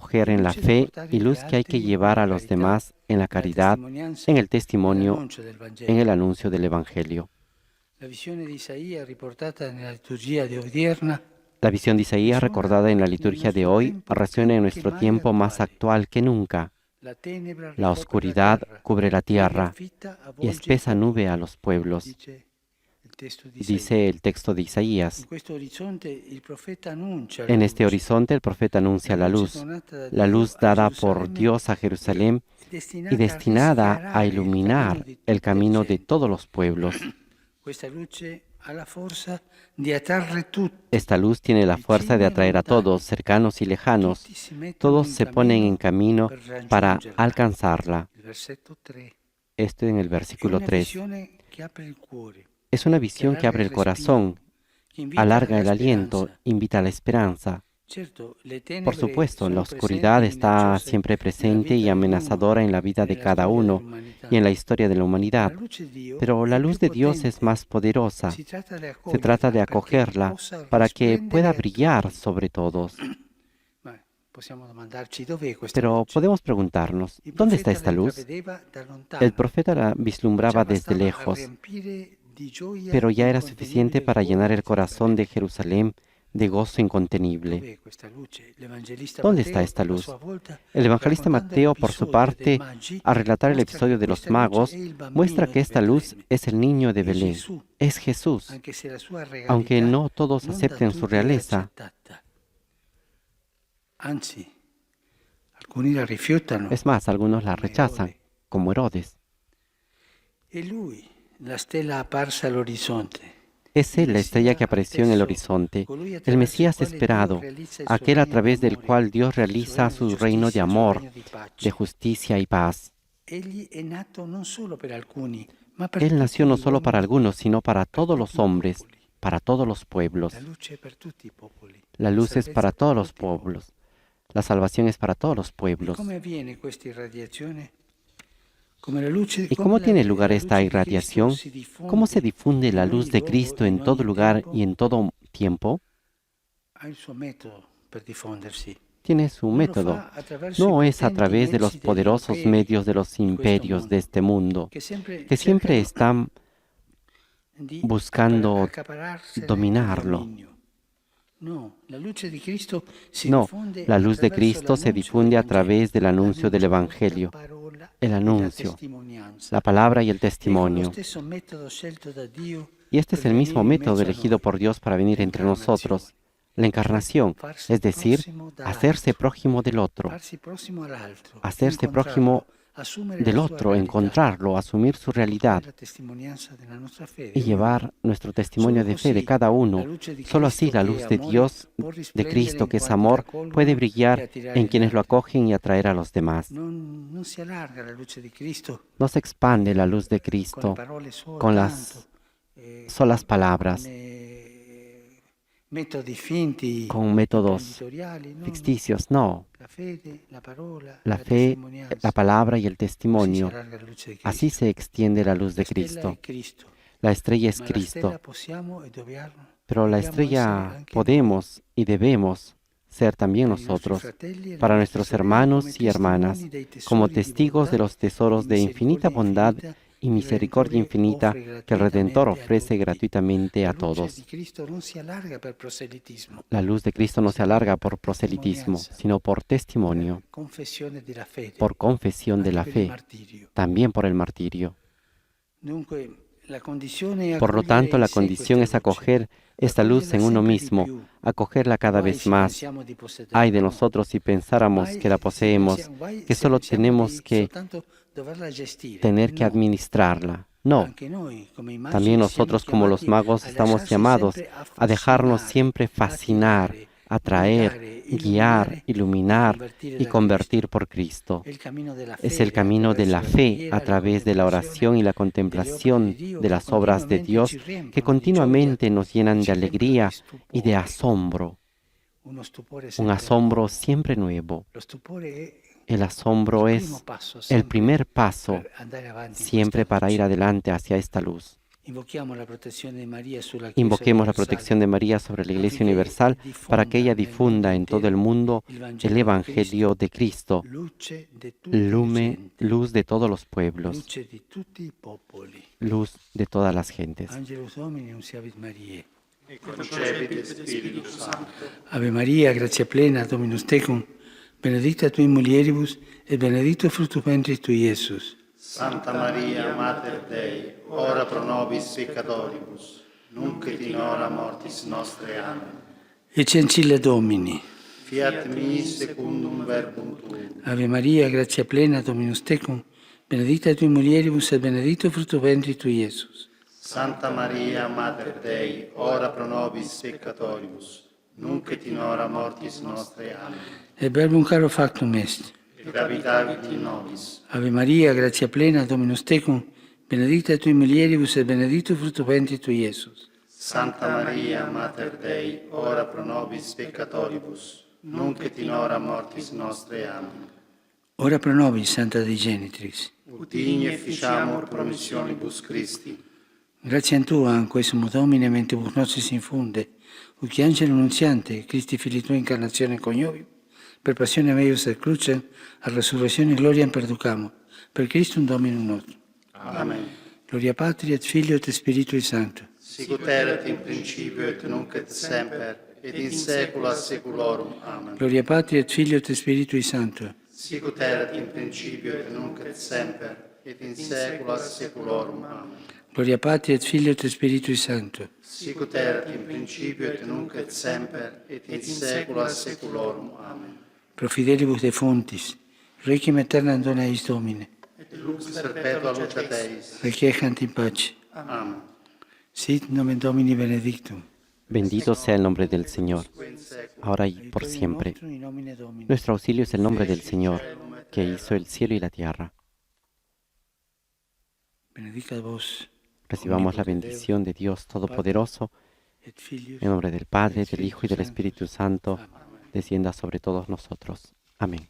acoger en la fe y luz que hay que llevar a los demás en la caridad, en el testimonio, en el anuncio del Evangelio. La visione di Isaia riportata nella liturgia di odierna La visión de Isaías recordada en la liturgia de hoy resuena en nuestro tiempo más actual que nunca. la tenebra La ricopre la oscuridad terra, cubre la e tierra fitta y avvolge i espesa nube popoli, a los pueblos, dice il testo di Isaia. dice el texto de Isaías. In questo orizzonte il profeta annuncia la En este luce, horizonte el profeta anuncia la luz, donata da la Dio luz a dada por Gerusalemme Dios a Jerusalén y destinata a destinada a rischiarare il cammino iluminar di el tutte le camino de genti. todos los pueblos. Questa luce ha la forza di attrarre tutti, Esta luz tiene la fuerza de vicini e atraer a todos, lontani. cercanos y lejanos. Tutti si mettono Todos in se ponen en cammino camino per para raggiungerla. alcanzarla. Il versetto 3. Esto en el È versículo una 3. visione che apre il cuore, Es una che visión que allarga abre il el corazón, respiro, che invita alarga alla el aliento, speranza. invita a la esperanza. Certo, le Por tenebre supuesto, la sono oscuridad presenti e está minacciose siempre nella presente y vita di ognuno amenazadora en la e vida de nella cada storia uno y dell'umanità. en la historia de la Ma la humanidad, luce di Dio pero la è luz più de Dios es potente. más poderosa. Si tratta di Se trata de accoglierla perché acogerla possa para que risplendere pueda a brillar tutti. sobre todos. Ma possiamo domandarci dov'è questa Pero luce? podemos preguntarnos, Il ¿dónde está profeta la esta luz? intravedeva da El lontano, profeta la ma già vislumbraba desde bastava a lejos, riempire di gioia pero ya era suficiente incontenibile il para llenar cuore el di corazón de Gerusalemme. Jerusalén de gozo incontenible. Dov'è questa luce? L'Evangelista ¿Dónde está Matteo, esta a sua luz? volta, El evangelista raccontando Mateo, por su l'episodio dei parte, magi, al relatar el mostra episodio che de los questa luce è magos, il muestra bambino que di esta luz Betlemme, es el niño de è Belén, Gesù, es Jesús, anche se la sua aunque regalità no todos non da acepten su tutti è realeza. accettata. Anzi, alcuni la rifiutano, Es más, algunos la come rechazan, Erode. como Herodes. E lui, la stella apparsa all'orizzonte, Es il él la estrella Messia que apareció en el atteso, horizonte, colui el attraverso il Mesías quale Dio esperado, realizza il suo aquel a regno di través del amore, cual Dios il suo realiza regno di su reino de giustizia, il suo amor, regno di de pace. justicia y paz. Egli è nato non solo per alcuni, ma per Él nació tutti no gli solo para uomini di algunos, Dio, sino para per todos tutti los i hombres, popoli. para todos los pueblos. La luce è per tutti i popoli, La la luz es salvezza para è per todos los tutti i popoli. pueblos. La salvación es para todos los E pueblos. come avviene questa irradiazione? Come la luce, ¿Y cómo tiene lugar la esta luce di Cristo irradiación? si ¿Cómo se diffonde difunde la in luz ogni de luogo, Cristo in en todo ogni lugar tempo? y en todo tiempo? Ha il suo metodo per diffondersi. Tiene su Non lo método. fa attraverso i No es a potenti través de los mezzi degli poderosos imperi medios de los di questo imperios de mondo, este mundo, che sempre que siempre cercano están di buscando accapararsene il dominarlo. dominio. No, la luce di Cristo si No, diffonde la luz de attraverso Cristo se l'annuncio difunde a del Vangelo, través del anuncio del l'annuncio, la Evangelio, parola el e la anuncio, testimonianza. la palabra y el E con lo testimonio. stesso metodo scelto da Dio Y este per es el mismo venire in método mezzo a elegido noi, por Dios para venir entre nosotros, la cioè encarnación, farsi es decir, prossimo hacerse dall'altro, prójimo del otro, farsi prossimo all'altro, hacerse incontrarlo, prójimo assumere la del sua otro, realtà, encontrarlo, asumir su realidad portare la testimonianza della nostra fede, y ognuno. llevar nuestro testimonio Solo de fe de così cada la uno. luce di Solo así Cristo, la che è luz de amore, Dios, può de risplendere Cristo, in que es quanti amor, la colgono puede e brillar attirare en gli quienes lo altri. acogen y atraer a los demás. Non si allarga la luce di Cristo No se expande la luz de con le Cristo parole con soltanto, las solas palabras, metodi finti, con métodos imprenditoriali, no. ficticios. No, La fede, la parola, la la fe, testimonianza. la palabra y el Così si testimonio. allarga la luce di Así Cristo. se extiende la luz La de stella Cristo. è Cristo, La estrella es ma la stella Cristo, possiamo e dobbiamo pero la essere estrella anche noi, podemos y debemos ser también per i nostri nosotros, fratelli e le para nostre nuestros sorelle, hermanos come y hermanas, testimoni dei como tesori di testigos de bontà los e tesoros di de infinita misericordia bondad infinita y che il misericordia Redentore infinita offre que el Redentor gratuitamente a ofrece tutti. gratuitamente La a luce todos. di Cristo non si allarga per proselitismo, La luz de Cristo no se alarga por proselitismo, sino por testimonio, per confessione della fede, por confesión de anche la per il fe, martirio. también por el martirio. Dunque, la condizione è Por lo accogliere tanto, in la sé condición questa es acoger esta luz accoglierla en uno sempre di mismo, più. acogerla cada Guai vez se más. pensiamo di Ay de possederla, no. nosotros si pensáramos Guai que la se poseemos, guai que se solo pensiamo tenemos di que soltanto doverla gestire. tener que No. administrarla. No, Anche noi, come i magi, también siamo nosotros como los chiamati magos a estamos lasciarci llamados sempre a dejarnos affascinare, siempre fascinar, attirare, atraer, guidare, guiar, illuminare e iluminar convertire y da convertir Cristo. por Cristo. È il cammino della Es el fede camino de attraverso la la fe preghiera, a la través de la oración y la contemplación de che las obras de continuamente Dios ci que riempiono di continuamente gioia, nos llenan de ci riempiono di alegría y de stupore. asombro, Uno stupore un sempre asombro nuovo. siempre nuevo. Lo stupore è El asombro il primo es passo el sempre primer paso per andare avanti in siempre questa para ir luce. adelante hacia esta luz. Invoquemos la protección de María sobre la Iglesia Universal para que ella difunda en todo el mundo el Evangelio de Cristo, luz de todos los pueblos, luz de todas las gentes. Angelus Domini, unciavit Mariae. E concepit Spiritus Sancto. Ave Maria, gratia plena, Dominus tecum, benedicta tui mulieribus, et benedictus fructus ventris tui, Iesus. Santa Maria, Mater Dei, ora pro nobis peccatoribus, nunc et in hora mortis nostre. Amen. Ecce ancilla Domini. Fiat mi secundum verbum tuum. Ave Maria, gratia plena, Dominus tecum, benedicta tui mulieribus, et benedictus fructus ventris tui, Iesus. Santa Maria, Mater Dei, ora pro nobis peccatoribus, nunc et in hora mortis nostre. Amen. Et verbum caro factum est. Et habitavit in nobis. Ave Maria, gratia plena, Dominus tecum, benedicta tui mulieribus, et benedictus fructus ventris tui, Iesus. Santa Maria, Mater Dei, ora pro nobis peccatoribus, nunc et in hora mortis nostre. Amen. Ora pro nobis, Santa Dei Genitrix. Ut igne ficiamur promissionibus Christi. Grazie a Tu, anque sumo Domine, mentibus nostris infunde, ut angelo nunziante, Christi Filii Tua incarnazione coniovium, per passione meius et crucem, a resurrezione gloriam perducamur, per Christum Dominum nostrum. Amen. Gloria Patri et Filio et Spiritui Sancto. Sicut erat in principio et nunc et semper, et in saecula saeculorum. Amen. Gloria Patri et Filio et Spiritui Sancto. Sicut erat in principio et nunc et semper, et in saecula saeculorum. Amen. Gloria Patri et Filio et Spiritui Sancto. Sicut erat in principio et nunc et semper, et in saecula saeculorum. Amen. Pro fidelibus defuntis, requiem aeternam dona eis Domine, Et lux perpetua luceat eis. requiescant in pace. Amen. Sit nomen Domini benedictum. Bendito sea el nombre del Señor, In saecula. ahora y por Aiutorium siempre. nostrum in nomine Domini. Nuestro auxilio es el nombre del Señor, que hizo el cielo y la tierra. Benedicat vos, Recibamos la bendición de Dios Todopoderoso, et Filius, en nombre del Padre, del Hijo y del Espíritu Santo, descienda sobre todos nosotros. Amén.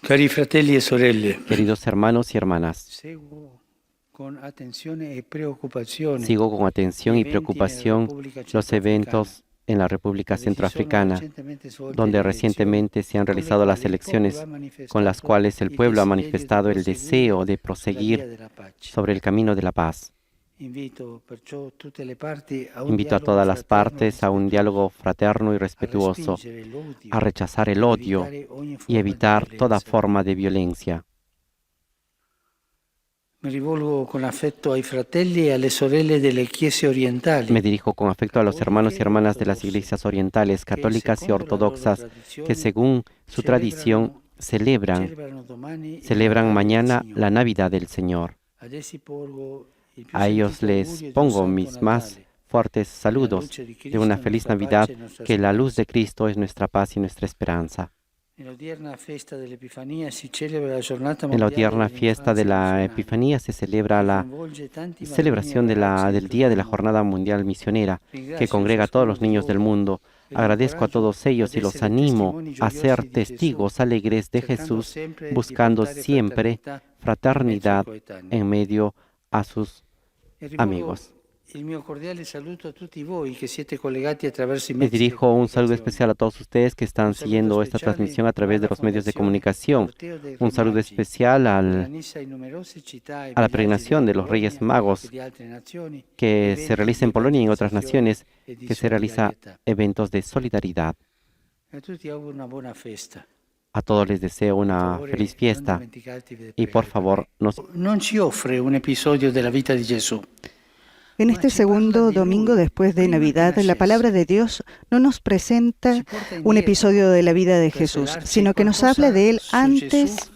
Cari fratelli e sorelle, Queridos hermanos y hermanas, seguo con attenzione e preoccupazione sigo con atención y preocupación los eventos en la República Centroafricana, donde recientemente se han realizado las elecciones con las cuales el pueblo ha manifestado el deseo de proseguir sobre el camino de la paz. Invito a todas las partes a un diálogo fraterno y respetuoso, a rechazar el odio y evitar toda forma de violencia. Me rivolgo con affetto ai fratelli e alle sorelle delle chiese orientali. Me dirijo con afecto a los hermanos y hermanas de las iglesias orientales, católicas y ortodoxas, que según su tradición celebran mañana la Navidad del Señor. A ellos les pongo mis más fuertes saludos de una feliz Navidad, que la luz de Cristo es nuestra paz y nuestra esperanza. En la odierna fiesta de la Epifanía se celebra la celebración del Día de la Jornada Mundial Misionera, que congrega a todos los niños del mundo. Agradezco a todos ellos y los animo a ser testigos alegres de Jesús, buscando siempre fraternidad en medio a sus amigos. Les dirijo un saludo especial a todos ustedes que están siguiendo esta transmisión a través de los medios de comunicación. Un saludo especial a la peregrinación de los Reyes Magos que se realiza en Polonia y en otras naciones, que se realiza eventos de solidaridad. A todos les deseo una feliz fiesta y por favor non ci offre un episodio della vita di Gesù. En este segundo domingo después de Navidad, la palabra de Dios no nos presenta un episodio de la vida de Jesús, sino que nos habla de Él antes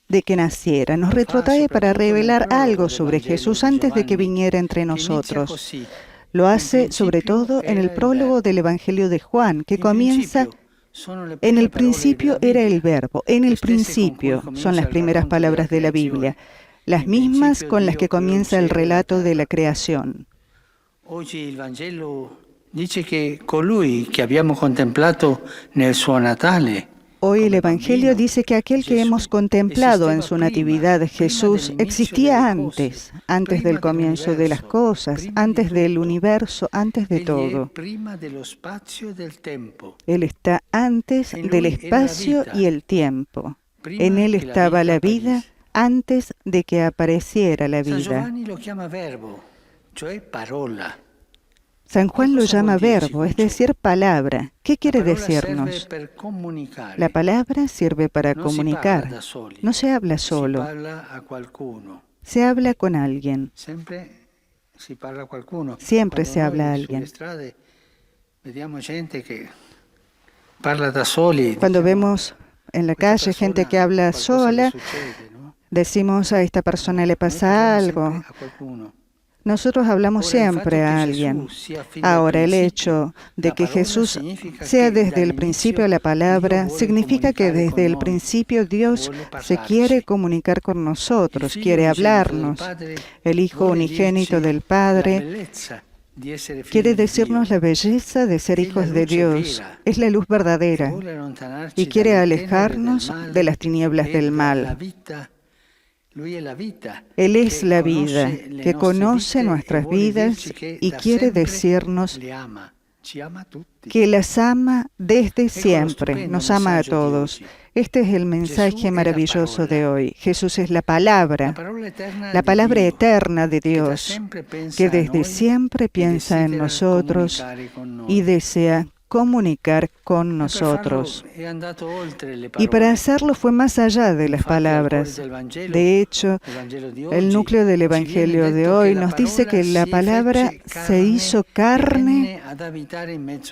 de que naciera. Nos retrotrae para revelar algo sobre Jesús antes de que viniera entre nosotros. Lo hace sobre todo en el prólogo del Evangelio de Juan, que comienza: en el principio era el Verbo. En el principio son las primeras palabras de la Biblia, las mismas con las que comienza el relato de la creación. Oggi il Vangelo dice che colui che abbiamo contemplato nel suo Natale Hoy el Evangelio dice que aquel que hemos contemplado en su natividad, Jesús, existía antes del comienzo de las cosas, antes del universo, antes de todo. Él está antes del espacio y el tiempo. En Él estaba la vida antes de que apareciera la vida. San Juan lo llama verbo, es decir, palabra. ¿Qué quiere decirnos? La palabra sirve para comunicar. No se habla solo. Se habla con alguien. Siempre se habla a alguien. Cuando vemos en la calle gente que habla sola, decimos a esta persona le pasa algo. Nosotros hablamos siempre a alguien. Ahora, el hecho de que Jesús sea desde el principio la palabra, significa que desde el principio Dios se quiere comunicar con nosotros, quiere hablarnos. El Hijo unigénito del Padre quiere decirnos la belleza de ser hijos de Dios. Es la luz verdadera y quiere alejarnos de las tinieblas del mal. Él es la vida, que conoce nuestras vidas y quiere decirnos que las ama desde siempre, nos ama a todos. Este es el mensaje maravilloso de hoy. Jesús es la palabra eterna de Dios, que desde siempre piensa en nosotros y desea comunicar con nosotros. Y para hacerlo fue más allá de las palabras. De hecho, el núcleo del Evangelio de hoy nos dice que la palabra se hizo carne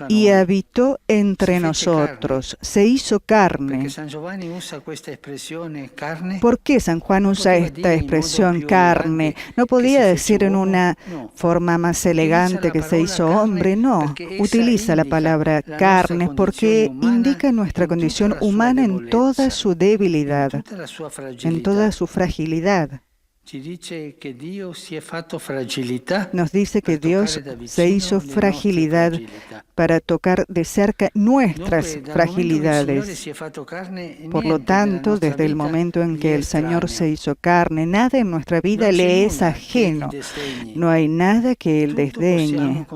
y habitó entre nosotros. Se hizo carne. ¿Por qué San Juan usa esta expresión carne? No podía decir en una forma más elegante que se hizo hombre. No, utiliza la palabra carne porque indica nuestra condición humana en toda su debilidad, en toda su fragilidad. Nos dice que Dios se hizo fragilidad para tocar de cerca nuestras fragilidades. Por lo tanto, desde el momento en que el Señor se hizo carne, nada en nuestra vida le es ajeno. No hay nada que Él desdeñe.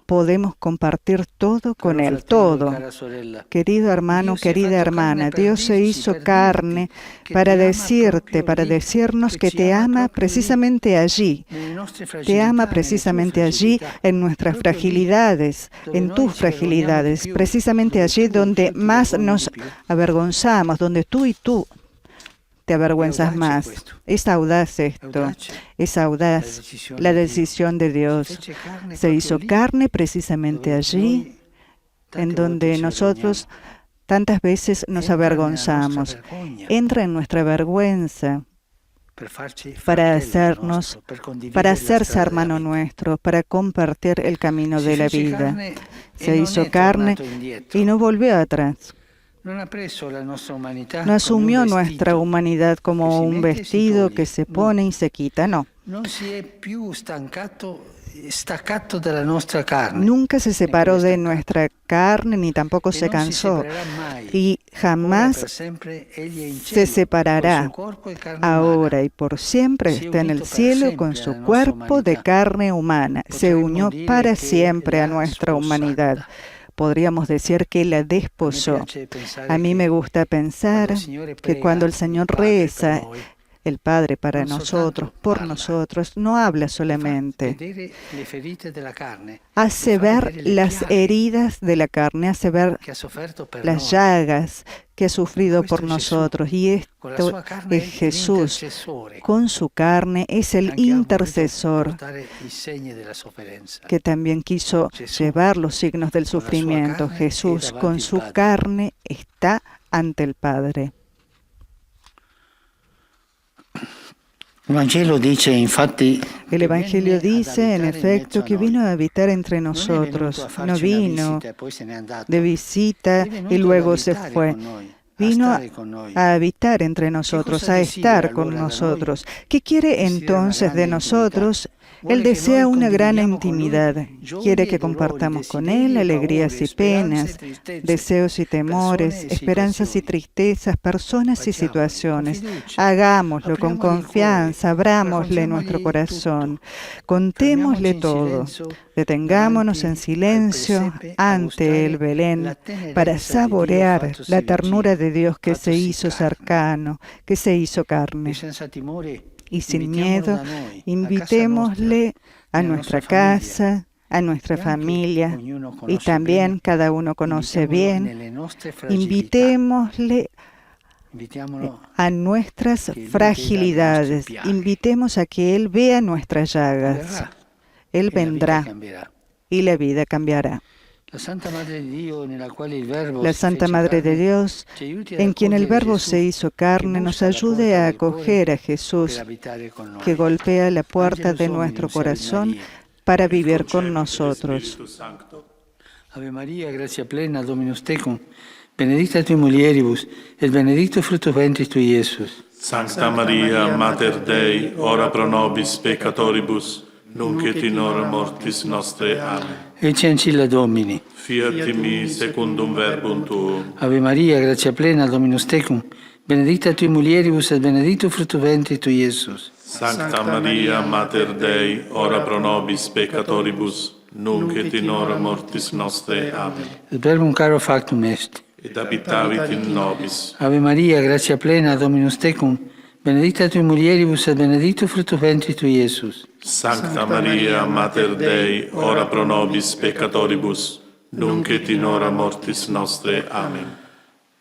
Podemos compartir todo con Él, todo. Querido hermano, querida hermana, Dios se hizo carne para decirnos que te ama precisamente allí. Te ama precisamente allí en nuestras fragilidades, en tus fragilidades, precisamente allí donde más nos avergonzamos, donde tú te avergüenzas más. Es audaz esto, es audaz la decisión de Dios. Se hizo carne precisamente allí, en donde nosotros tantas veces nos avergonzamos. Entra en nuestra vergüenza para hacerse hermano nuestro, para compartir el camino de la vida. Se hizo carne y no volvió atrás. No asumió nuestra humanidad como un vestido que se pone y se quita, no. Nunca se separó de nuestra carne ni tampoco se cansó y jamás se separará. Ahora y por siempre está en el cielo con su cuerpo de carne humana. Se unió para siempre a nuestra humanidad. Podríamos decir que la desposó. A mí me gusta pensar que cuando el Señor reza, el Padre para nosotros, por nosotros, no habla solamente. Hace ver las heridas de la carne, hace ver las llagas que ha sufrido por nosotros. Y esto es Jesús. Con su carne es el intercesor que también quiso llevar los signos del sufrimiento. Jesús con su carne está ante el Padre. El Evangelio dice, en efecto, que vino a habitar entre nosotros. No vino de visita y luego se fue. Vino a habitar entre nosotros, a estar con nosotros. ¿Qué quiere entonces de nosotros? Él desea una gran intimidad. Quiere que compartamos con Él alegrías y penas, deseos y temores, esperanzas y tristezas, personas y situaciones. Hagámoslo con confianza, abrámosle nuestro corazón, contémosle todo. Detengámonos en silencio ante el Belén para saborear la ternura de Dios que se hizo cercano, que se hizo carne. Y sin miedo, invitémosle a nuestra casa, a nuestra familia, y también cada uno conoce bien, invitémosle a nuestras fragilidades, invitemos a que Él vea nuestras llagas. Él vendrá y la vida cambiará. La Santa Madre de Dios, en quien el Verbo se hizo carne, nos ayude a acoger a Jesús, que golpea la puerta de nuestro corazón para vivir con nosotros. Ave María, gracia plena, Dominus tecum, benedicta tui mulieribus, et benedictus fructus ventris tui, Iesus. Sancta Maria, Mater Dei, ora pro nobis peccatoribus, nunc et in hora mortis nostre. Amen. Ecce ancilla Domini. Fiat mi secundum verbum tuum. Ave Maria, gratia plena, Dominus tecum, benedicta tui mulieribus et benedictus fructus ventris tui, Iesus. Sancta Maria, Mater Dei, ora pro nobis peccatoribus, nunc et in hora mortis nostre. Amen. Et verbum caro factum est. Et habitavit in nobis. Ave Maria, gratia plena, Dominus tecum, benedicta tui mulieribus et benedictus fructus ventris tui, Iesus. Sancta Maria, Mater Dei, ora pro nobis peccatoribus, nunc et in hora mortis nostre. Amen.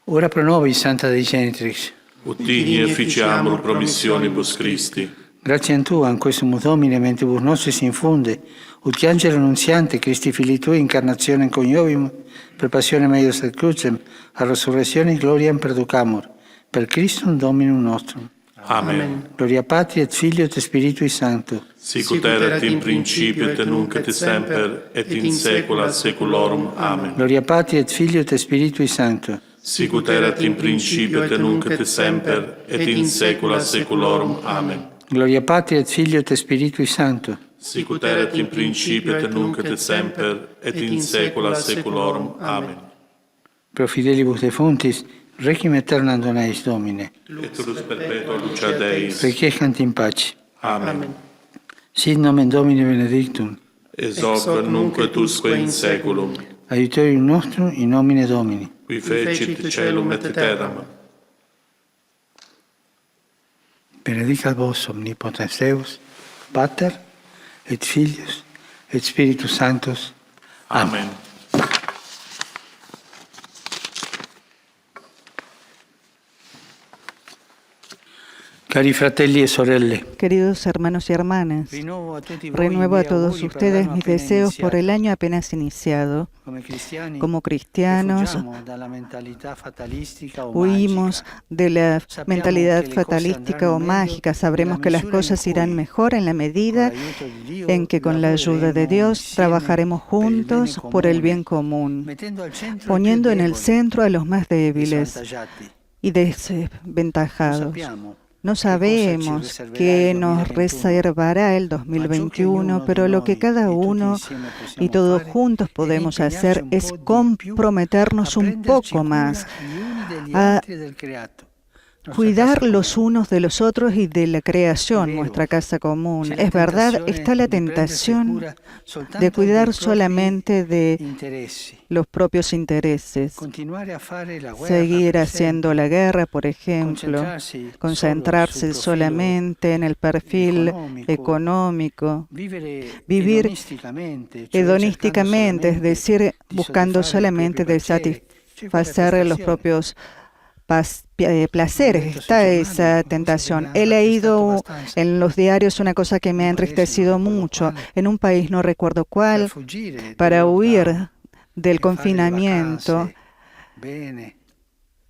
Ora pro nobis, Santa Dei Genitrix. Utini efficiamur promissionibus Christi. Gratiam Tua, in questum Domine, mentibus nostris infunde, ut che angelo annunziante, Christi Filii Tui, incarnazione coniovimus, per passione meius et crucem, a resurrezione gloriam perducamur, per Christum Dominum nostrum. Amen. Gloria Patri et Filio et Spiritui Sancto. Sicut erat in principio et nunc et semper et in saecula saeculorum. Amen. Gloria Patri et Filio et Spiritui Sancto. Sicut erat in principio et nunc et semper et in saecula saeculorum. Amen. Gloria Patri et Filio et Spiritui Sancto. Sicut erat in principio et nunc et semper et in saecula saeculorum. Amen. Pro fidelibus defuntis, requiem aeternam dona eis Domine. Et turus perpetua lucia Deis. Requiescant in pace. Amen. Sit nomen Domini benedictum. Ex hoc nunc et usque in saeculum. Aiuterium nostrum in nomine Domini. Qui fecit caelum et terram. Benedicat vos omnipotens Deus, Pater et Filius et Spiritus Sanctus. Amen. Cari fratelli e sorelle, Queridos hermanos y hermanas, renuevo a todos ustedes mis deseos por el año apenas iniciado. Como cristianos, huimos de la mentalidad fatalística o mágica. Sabremos que las cosas irán mejor en la medida en que con la ayuda de Dios trabajaremos juntos por el bien común, poniendo en el centro a los más débiles y desventajados. No sabemos qué nos reservará el 2021, pero lo que cada uno y todos juntos podemos hacer es comprometernos un poco más a cuidar los unos de los otros y de la creación, nuestra casa común. Es verdad, está la tentación de cuidar solamente de los propios intereses, seguir haciendo la guerra, por ejemplo, concentrarse solamente en el perfil económico, vivir hedonísticamente, es decir, buscando solamente de satisfacer los propios placeres. Está esa tentación. He leído en los diarios una cosa que me ha entristecido mucho. En un país, no recuerdo cuál, para huir del confinamiento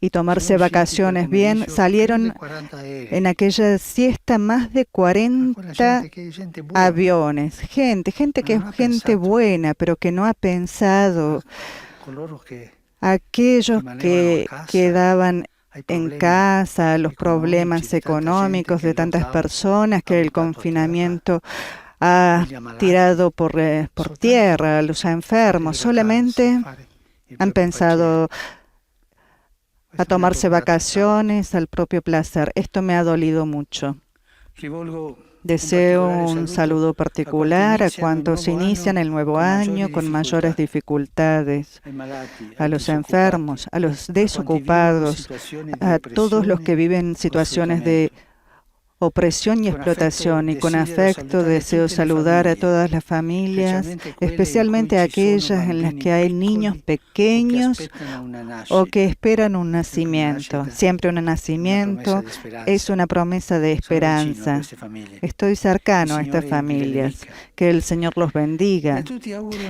y tomarse vacaciones bien, salieron en aquella siesta más de 40 aviones. Gente que es gente buena, pero que no ha pensado. Aquellos que quedaban en casa, los problemas económicos de tantas personas que el confinamiento ha tirado por tierra a los enfermos, solamente han pensado a tomarse vacaciones al propio placer. Esto me ha dolido mucho. Deseo un saludo particular a cuantos inician el nuevo año con mayores dificultades, a los enfermos, a los desocupados, a todos los que viven situaciones de opresión y explotación, y con afecto deseo saludar a todas las familias, especialmente a aquellas en las que hay niños pequeños o que esperan un nacimiento. Siempre un nacimiento es una promesa de esperanza. Estoy cercano a estas familias. Que el Señor los bendiga.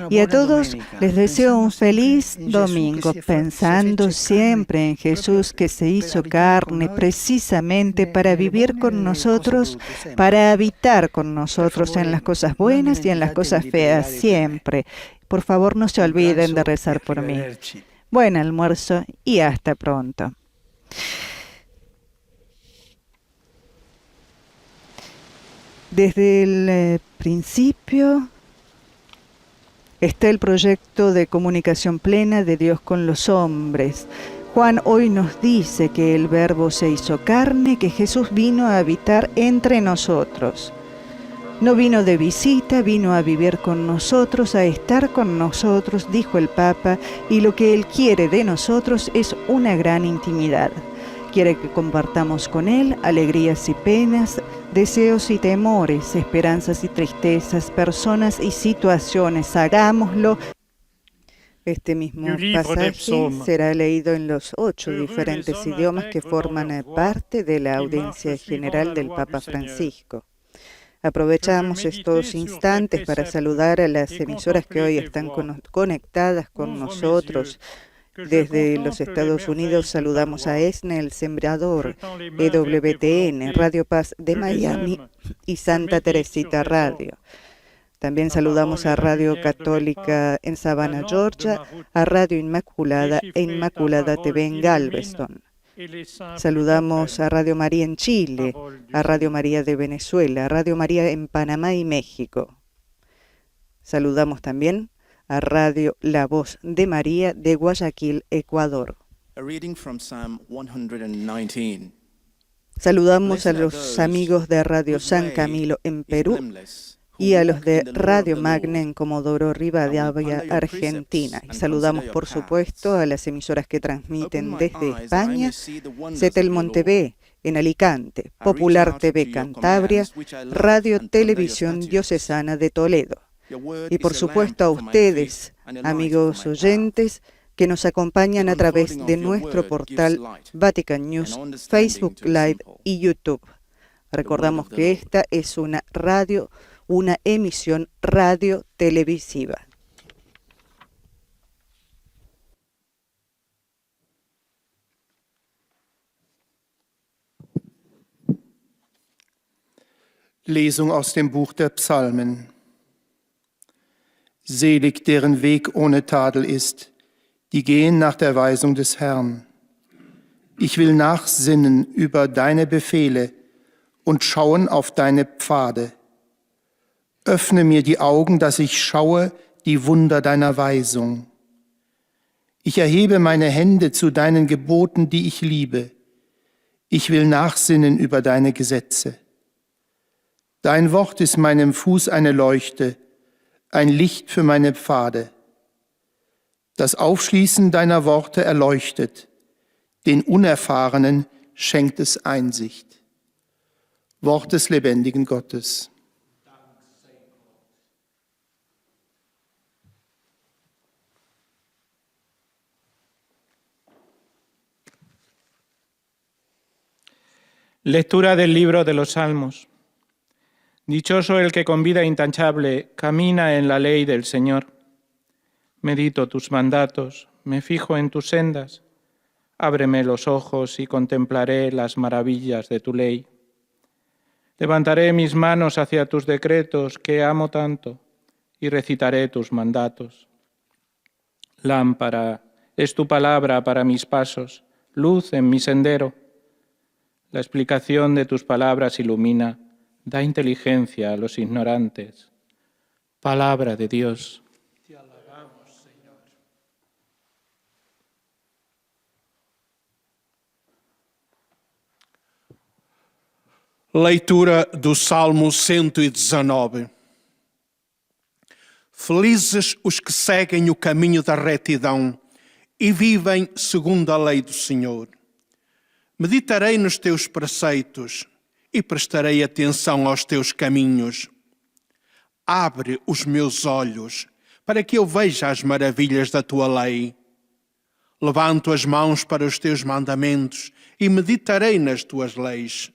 Y a todos les deseo un feliz domingo, pensando siempre en Jesús, que se hizo carne precisamente para vivir con nosotros, para habitar con nosotros en las cosas buenas y en las cosas feas, siempre. Por favor, no se olviden de rezar por mí. Buen almuerzo y hasta pronto. Desde el principio está el proyecto de comunicación plena de Dios con los hombres. Juan hoy nos dice que el Verbo se hizo carne, que Jesús vino a habitar entre nosotros. No vino de visita, vino a vivir con nosotros, a estar con nosotros, dijo el Papa, y lo que Él quiere de nosotros es una gran intimidad. Quiere que compartamos con Él alegrías y penas, deseos y temores, esperanzas y tristezas, personas y situaciones. Hagámoslo. Este mismo pasaje será leído en los 8 diferentes idiomas que forman parte de la audiencia general del Papa Francisco. Aprovechamos estos instantes para saludar a las emisoras que hoy están conectadas con nosotros. Desde los Estados Unidos saludamos a ESNE, El Sembrador, EWTN, Radio Paz de Miami y Santa Teresita Radio. También saludamos a Radio Católica en Savannah, Georgia, a Radio Inmaculada e Inmaculada TV en Galveston. Saludamos a Radio María en Chile, a Radio María de Venezuela, a Radio María en Panamá y México. Saludamos también a Radio La Voz de María de Guayaquil, Ecuador. Saludamos a los amigos de Radio San Camilo en Perú y a los de Radio Magna en Comodoro Rivadavia, Argentina. Y saludamos, por supuesto, a las emisoras que transmiten desde España: Setelmont TV en Alicante, Popular TV Cantabria, Radio Televisión Diocesana de Toledo. Y por supuesto a ustedes, amigos oyentes, que nos acompañan a través de nuestro portal Vatican News, Facebook Live y YouTube. Recordamos que esta es una emisión radio televisiva. Lesung aus dem Buch der Psalmen. Selig, deren Weg ohne Tadel ist, die gehen nach der Weisung des Herrn. Ich will nachsinnen über deine Befehle und schauen auf deine Pfade. Öffne mir die Augen, dass ich schaue die Wunder deiner Weisung. Ich erhebe meine Hände zu deinen Geboten, die ich liebe. Ich will nachsinnen über deine Gesetze. Dein Wort ist meinem Fuß eine Leuchte, ein Licht für meine Pfade. Das Aufschließen deiner Worte erleuchtet, den Unerfahrenen schenkt es Einsicht. Wort des lebendigen Gottes. Lectura del libro de los Salmos. Dichoso el que con vida intachable camina en la ley del Señor. Medito tus mandatos, me fijo en tus sendas. Ábreme los ojos y contemplaré las maravillas de tu ley. Levantaré mis manos hacia tus decretos que amo tanto y recitaré tus mandatos. Lámpara es tu palabra para mis pasos, luz en mi sendero. La explicación de tus palabras ilumina da inteligencia a los ignorantes. Palabra de Dios. Te alabamos, Señor. Leitura do Salmo 119. Felizes os que seguem o caminho da retidão e vivem segundo a lei do Senhor. Meditarei nos teus preceitos e prestarei atenção aos teus caminhos. Abre os meus olhos para que eu veja as maravilhas da tua lei. Levanto as mãos para os teus mandamentos e meditarei nas tuas leis.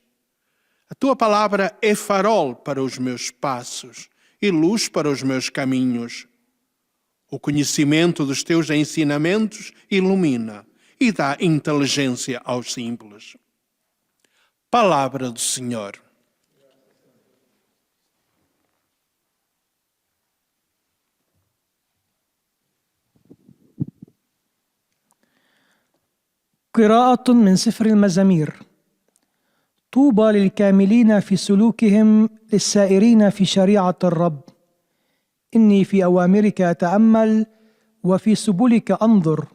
A tua palavra é farol para os meus passos e luz para os meus caminhos. O conhecimento dos teus ensinamentos ilumina e dá inteligência aos simples. Palavra do Senhor. قراءة من سفر المزامير. طوبى للكاملين في سلوكهم للسائرين في شريعة الرب. إني في أوامرك أتأمل وفي سبلك أنظر.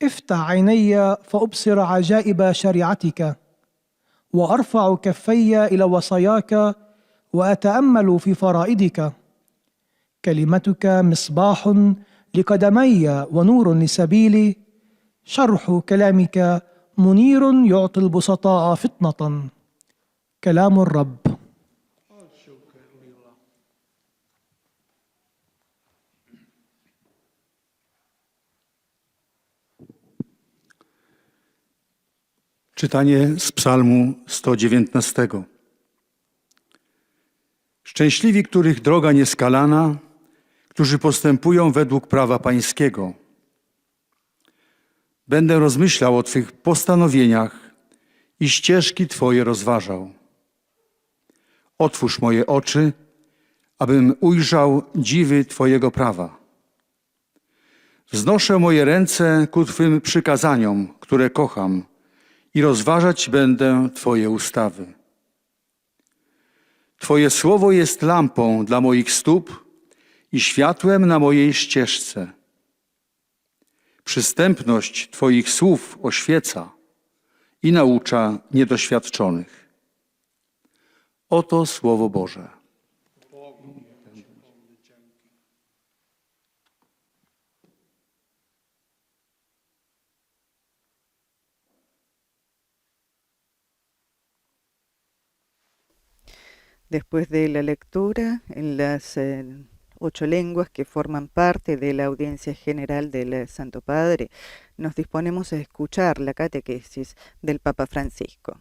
افتح عيني فأبصر عجائب شريعتك وأرفع كفي إلى وصاياك وأتأمل في فرائدك. كلمتك مصباح لقدمي ونور لسبيلي. شرح كلامك منير يعطي البسطاء فطنة. كلام الرب. Czytanie z Psalmu 119. Szczęśliwi, których droga nieskalana, którzy postępują według prawa Pańskiego. Będę rozmyślał o Twych postanowieniach i ścieżki Twoje rozważał. Otwórz moje oczy, abym ujrzał dziwy Twojego prawa. Wznoszę moje ręce ku Twym przykazaniom, które kocham, i rozważać będę Twoje ustawy. Twoje słowo jest lampą dla moich stóp i światłem na mojej ścieżce. Przystępność Twoich słów oświeca i naucza niedoświadczonych. Oto Słowo Boże. Después de la lectura en las 8 lenguas que forman parte de la audiencia general del Santo Padre, nos disponemos a escuchar la catequesis del Papa Francisco.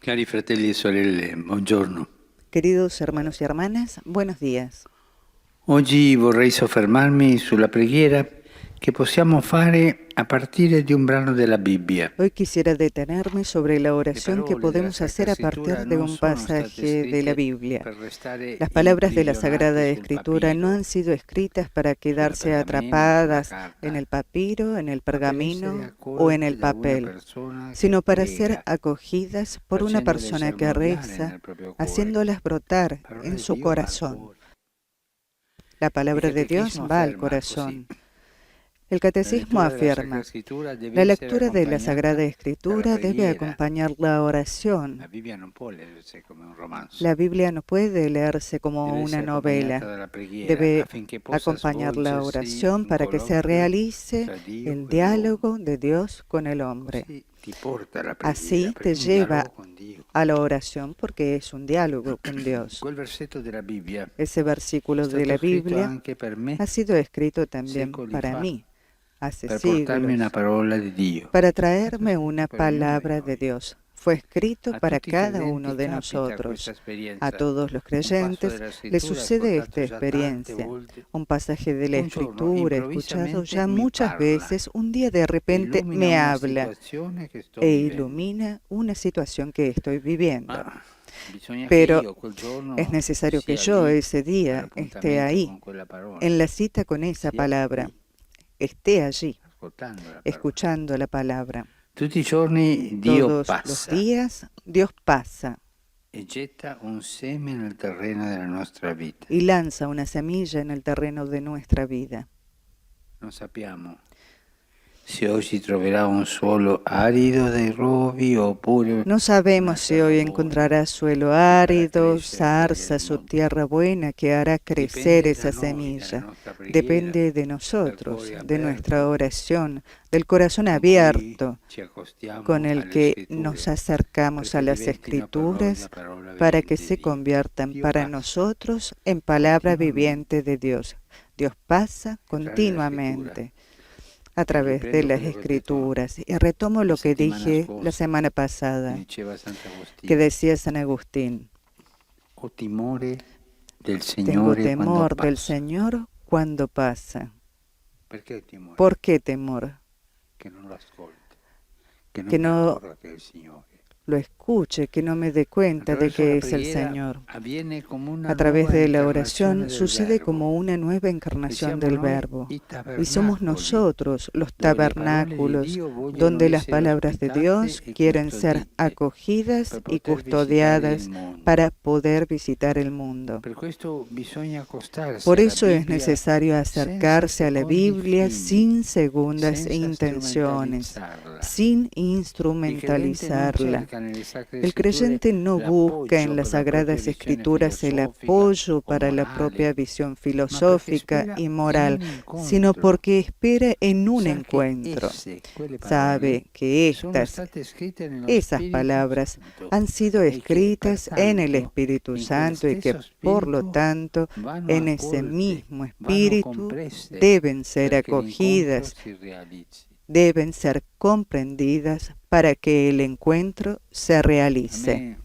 Cari fratelli e sorelle, buongiorno. Queridos hermanos y hermanas, buenos días. Oggi vorrei soffermarmi sulla preghiera che possiamo fare a partire di un brano della Bibbia. Hoy quisiera detenerme sobre la oración que podemos hacer a partir de un pasaje de la Biblia. Las palabras de la Sagrada Escritura no han sido escritas para quedarse atrapadas en el papiro, en el pergamino o en el papel, sino para ser acogidas por una persona que reza, haciéndolas brotar en su corazón. La palabra de Dios va al corazón. El Catecismo afirma, la lectura de la Sagrada Escritura debe acompañar la oración. La Biblia no puede leerse como una novela. Debe acompañar la oración para que se realice el diálogo de Dios con el hombre. Así te lleva a la oración porque es un diálogo con Dios. Ese versículo de la Biblia ha sido escrito también para mí. Hace siglos, para traerme una palabra de Dios. Fue escrito para cada uno de nosotros. A todos los creyentes les sucede esta experiencia. Un pasaje de la Escritura escuchado ya muchas veces, un día de repente me habla e ilumina una situación que estoy viviendo. Pero es necesario que yo ese día esté ahí, en la cita con esa palabra. Esté allí. escuchando la palabra. Tutti i giorni Dio Todos los passa días Dios pasa e getta un seme nel terreno della nostra vita. y lanza una semilla en el terreno de nuestra vida. Non sappiamo se oggi troverà un suolo arido dei rovi oppure No sabemos si hoy encontrará suelo árido, zarzas o tierra buena que hará crecer esa semilla. Depende de nosotros, de nuestra oración, del corazón abierto con el que nos acercamos a las Escrituras para que se conviertan para nosotros en palabra viviente de Dios. Dios pasa continuamente a través de las Escrituras. Y retomo lo que dije la semana pasada, que decía San Agustín. Tengo temor del Señor cuando pasa. ¿Por qué temor? Que no lo escuche, que no me dé cuenta de que es el Señor. A través de la oración sucede como una nueva encarnación del Verbo. Y somos nosotros los tabernáculos donde las palabras de Dios quieren ser acogidas y custodiadas para poder visitar el mundo. Por eso es necesario acercarse a la Biblia sin segundas intenciones, sin instrumentalizarla. El creyente no busca en las Sagradas Escrituras el apoyo para la propia visión filosófica y moral, sino porque espera en un encuentro. Sabe que esas palabras han sido escritas en el Espíritu Santo y que, por lo tanto, en ese mismo Espíritu deben ser acogidas, deben ser comprendidas para que el encuentro se realice.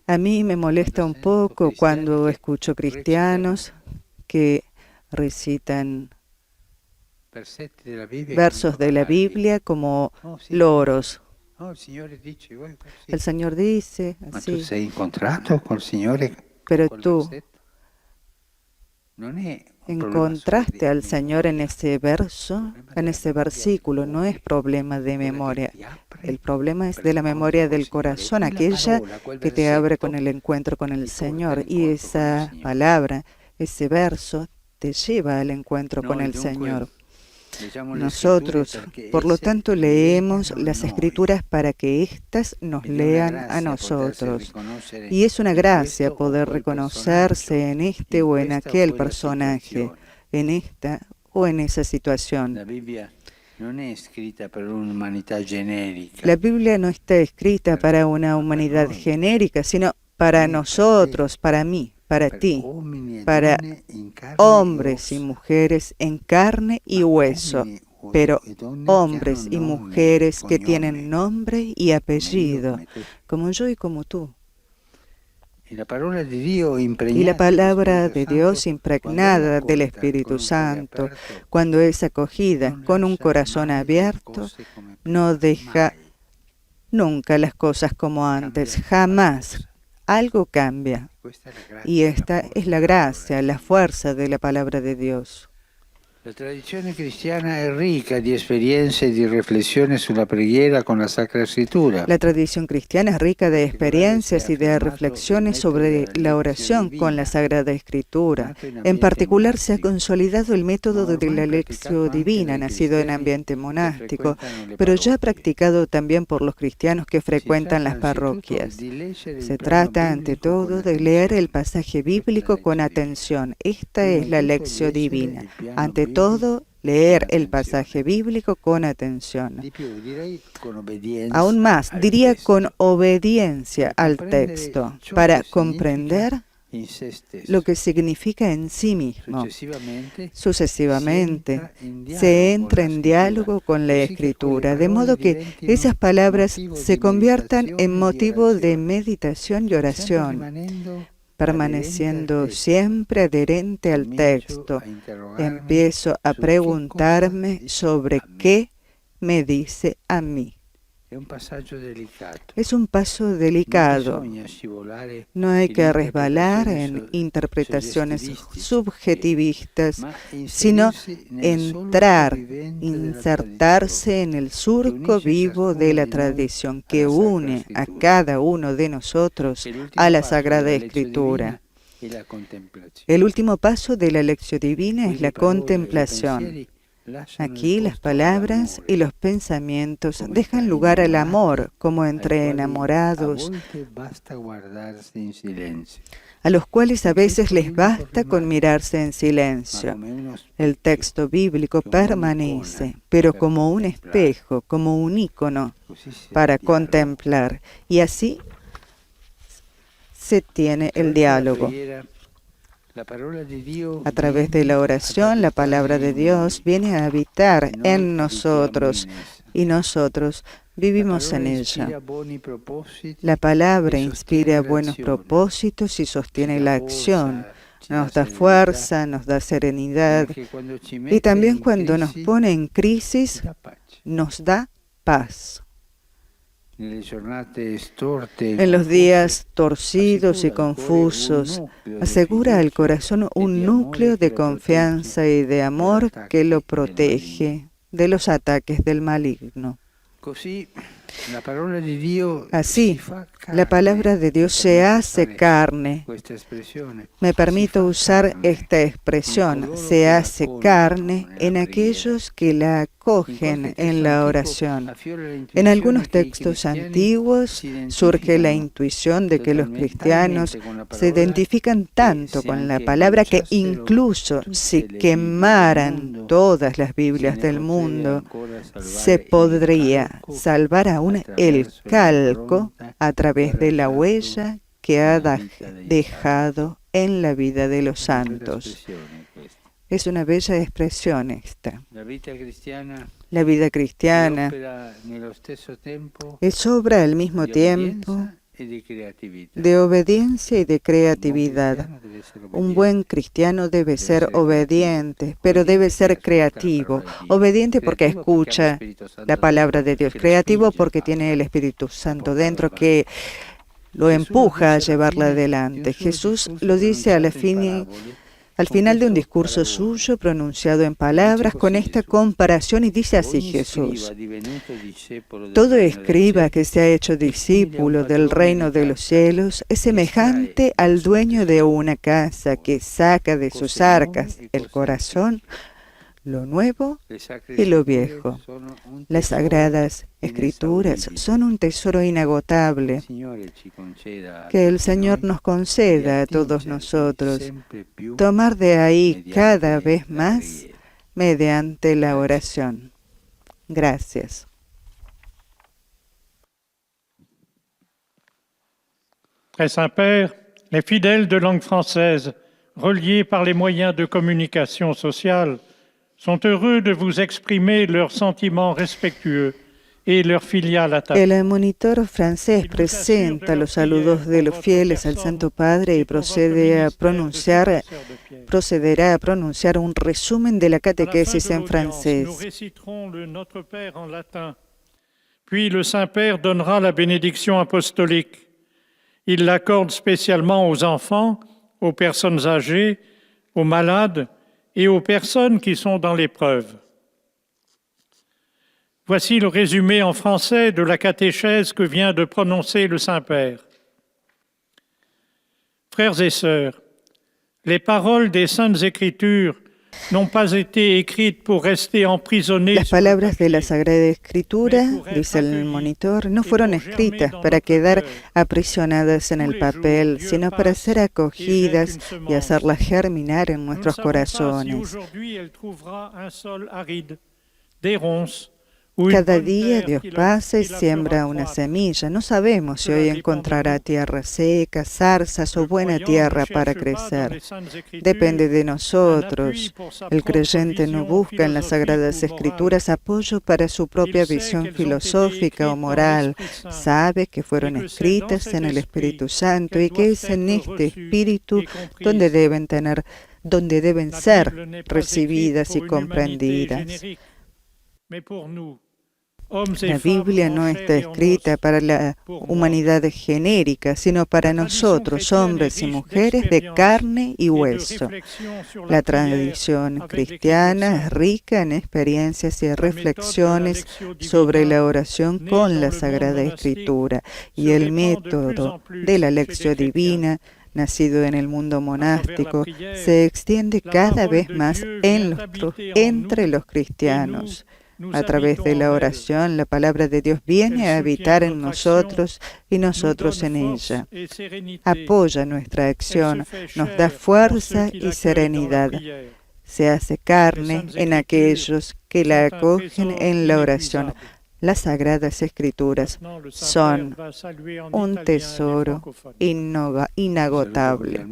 A mí me molesta un poco cuando escucho cristianos que recitan versos de la Biblia como loros. El Señor dice así. Pero tú encontraste al Señor en ese verso, en ese versículo. No es problema de memoria. El problema es de la memoria del corazón, aquella que te abre con el encuentro con el Señor. Y esa palabra, ese verso, te lleva al encuentro con el Señor. Nosotros, por lo tanto, leemos las Escrituras para que éstas nos lean a nosotros. Y es una gracia poder reconocerse en este o en aquel personaje, en esta o en esa situación. La Biblia no está escrita para una humanidad genérica, sino para nosotros, para mí, para ti, para hombres y mujeres en carne y hueso, pero hombres y mujeres que tienen nombre y apellido, como yo y como tú. Y la palabra de Dios impregnada del Espíritu Santo, cuando es acogida con un corazón abierto, no deja nunca las cosas como antes, jamás. Algo cambia. Y esta es la gracia, la fuerza de la palabra de Dios. La tradizione cristiana è ricca di esperienze e di riflessioni sulla preghiera con la Sacra Scrittura. La tradición cristiana es rica de experiencias y de reflexiones sobre la oración con la Sagrada Escritura. En particular, se ha consolidado el método de la Lectio Divina, nacido en ambiente monástico, pero ya practicado también por los cristianos que frecuentan las parroquias. Se trata, ante todo, de leer el pasaje bíblico con atención. Esta es la Lectio Divina. Ante todo, leer el pasaje bíblico con atención. Aún más, diría con obediencia al texto, para comprender lo que significa en sí mismo. Sucesivamente, se entra en diálogo con la Escritura, de modo que esas palabras se conviertan en motivo de meditación y oración. Permaneciendo siempre adherente al texto, empiezo a preguntarme sobre qué me dice a mí. Es un paso delicado. No hay que resbalar en interpretaciones subjetivistas, sino entrar, insertarse en el surco vivo de la tradición que une a cada uno de nosotros a la Sagrada Escritura. El último paso de la lección divina es la contemplación. Aquí las palabras y los pensamientos dejan lugar al amor como entre enamorados, a los cuales a veces les basta con mirarse en silencio. El texto bíblico permanece, pero como un espejo, como un ícono para contemplar, y así se tiene el diálogo. A través de la oración, la palabra de Dios viene a habitar en nosotros y nosotros vivimos en ella. La palabra inspira buenos propósitos y sostiene la acción. Nos da fuerza, nos da serenidad y también cuando nos pone en crisis, nos da paz. En los días torcidos y confusos, asegura al corazón un núcleo de confianza y de amor que lo protege de los ataques del maligno. Así, la palabra de Dios se hace carne. Me permito usar esta expresión, se hace carne en aquellos que la acogen en la oración. En algunos textos antiguos surge la intuición de que los cristianos se identifican tanto con la palabra que incluso si quemaran todas las Biblias del mundo, se podría salvar aún el calco a través de la huella que ha dejado en la vida de los santos. Es una bella expresión esta. La vida cristiana es obra al mismo tiempo de obediencia y de creatividad. Un buen cristiano debe ser obediente, pero debe ser creativo. Obediente porque escucha la palabra de Dios. Creativo porque tiene el Espíritu Santo dentro que lo empuja a llevarla adelante. Jesús lo dice al final de un discurso suyo pronunciado en palabras con esta comparación y dice así Jesús: todo escriba que se ha hecho discípulo del reino de los cielos es semejante al dueño de una casa que saca de sus arcas el corazón, lo nuevo y lo viejo. Las Sagradas Escrituras son un tesoro inagotable que el Señor nos conceda a todos nosotros, tomar de ahí cada vez más mediante la oración. Gracias. Très Saint-Père, les fidèles de langue française, reliés par les moyens de communication sociale, sont heureux de vous exprimer leurs sentiments respectueux y leur filial attachement. El monitor francés presenta los saludos de los fieles al Santo Padre y procederá a pronunciar un resumen de la catequesis en francés. Nous réciterons le Notre Père en latin, puis le Saint-Père donnera la bénédiction apostolique. Il l'accorde spécialement aux enfants, aux personnes âgées, aux malades et aux personnes qui sont dans l'épreuve. Voici le résumé en français de la catéchèse que vient de prononcer le Saint-Père. Frères et sœurs, les paroles des Saintes Écritures n'ont pas été écrites pour rester emprisonnées. Las palabras de la Sagrada Escritura, dice el monitor, no fueron escritas para quedar aprisionadas en el papel, sino para ser acogidas y hacerlas germinar en nuestros corazones. Cada día Dios pasa y siembra una semilla. No sabemos si hoy encontrará tierra seca, zarzas o buena tierra para crecer. Depende de nosotros. El creyente no busca en las Sagradas Escrituras apoyo para su propia visión filosófica o moral. Sabe que fueron escritas en el Espíritu Santo y que es en este Espíritu donde deben ser recibidas y comprendidas. La Biblia no está escrita para la humanidad genérica, sino para nosotros, hombres y mujeres de carne y hueso. La tradición cristiana es rica en experiencias y reflexiones sobre la oración con la Sagrada Escritura, y el método de la lección divina, nacido en el mundo monástico, se extiende cada vez más entre los cristianos. A través de la oración, la palabra de Dios viene a habitar en nosotros y nosotros en ella. Apoya nuestra acción, nos da fuerza y serenidad. Se hace carne en aquellos que la acogen en la oración. Las Sagradas Escrituras son un tesoro inagotable.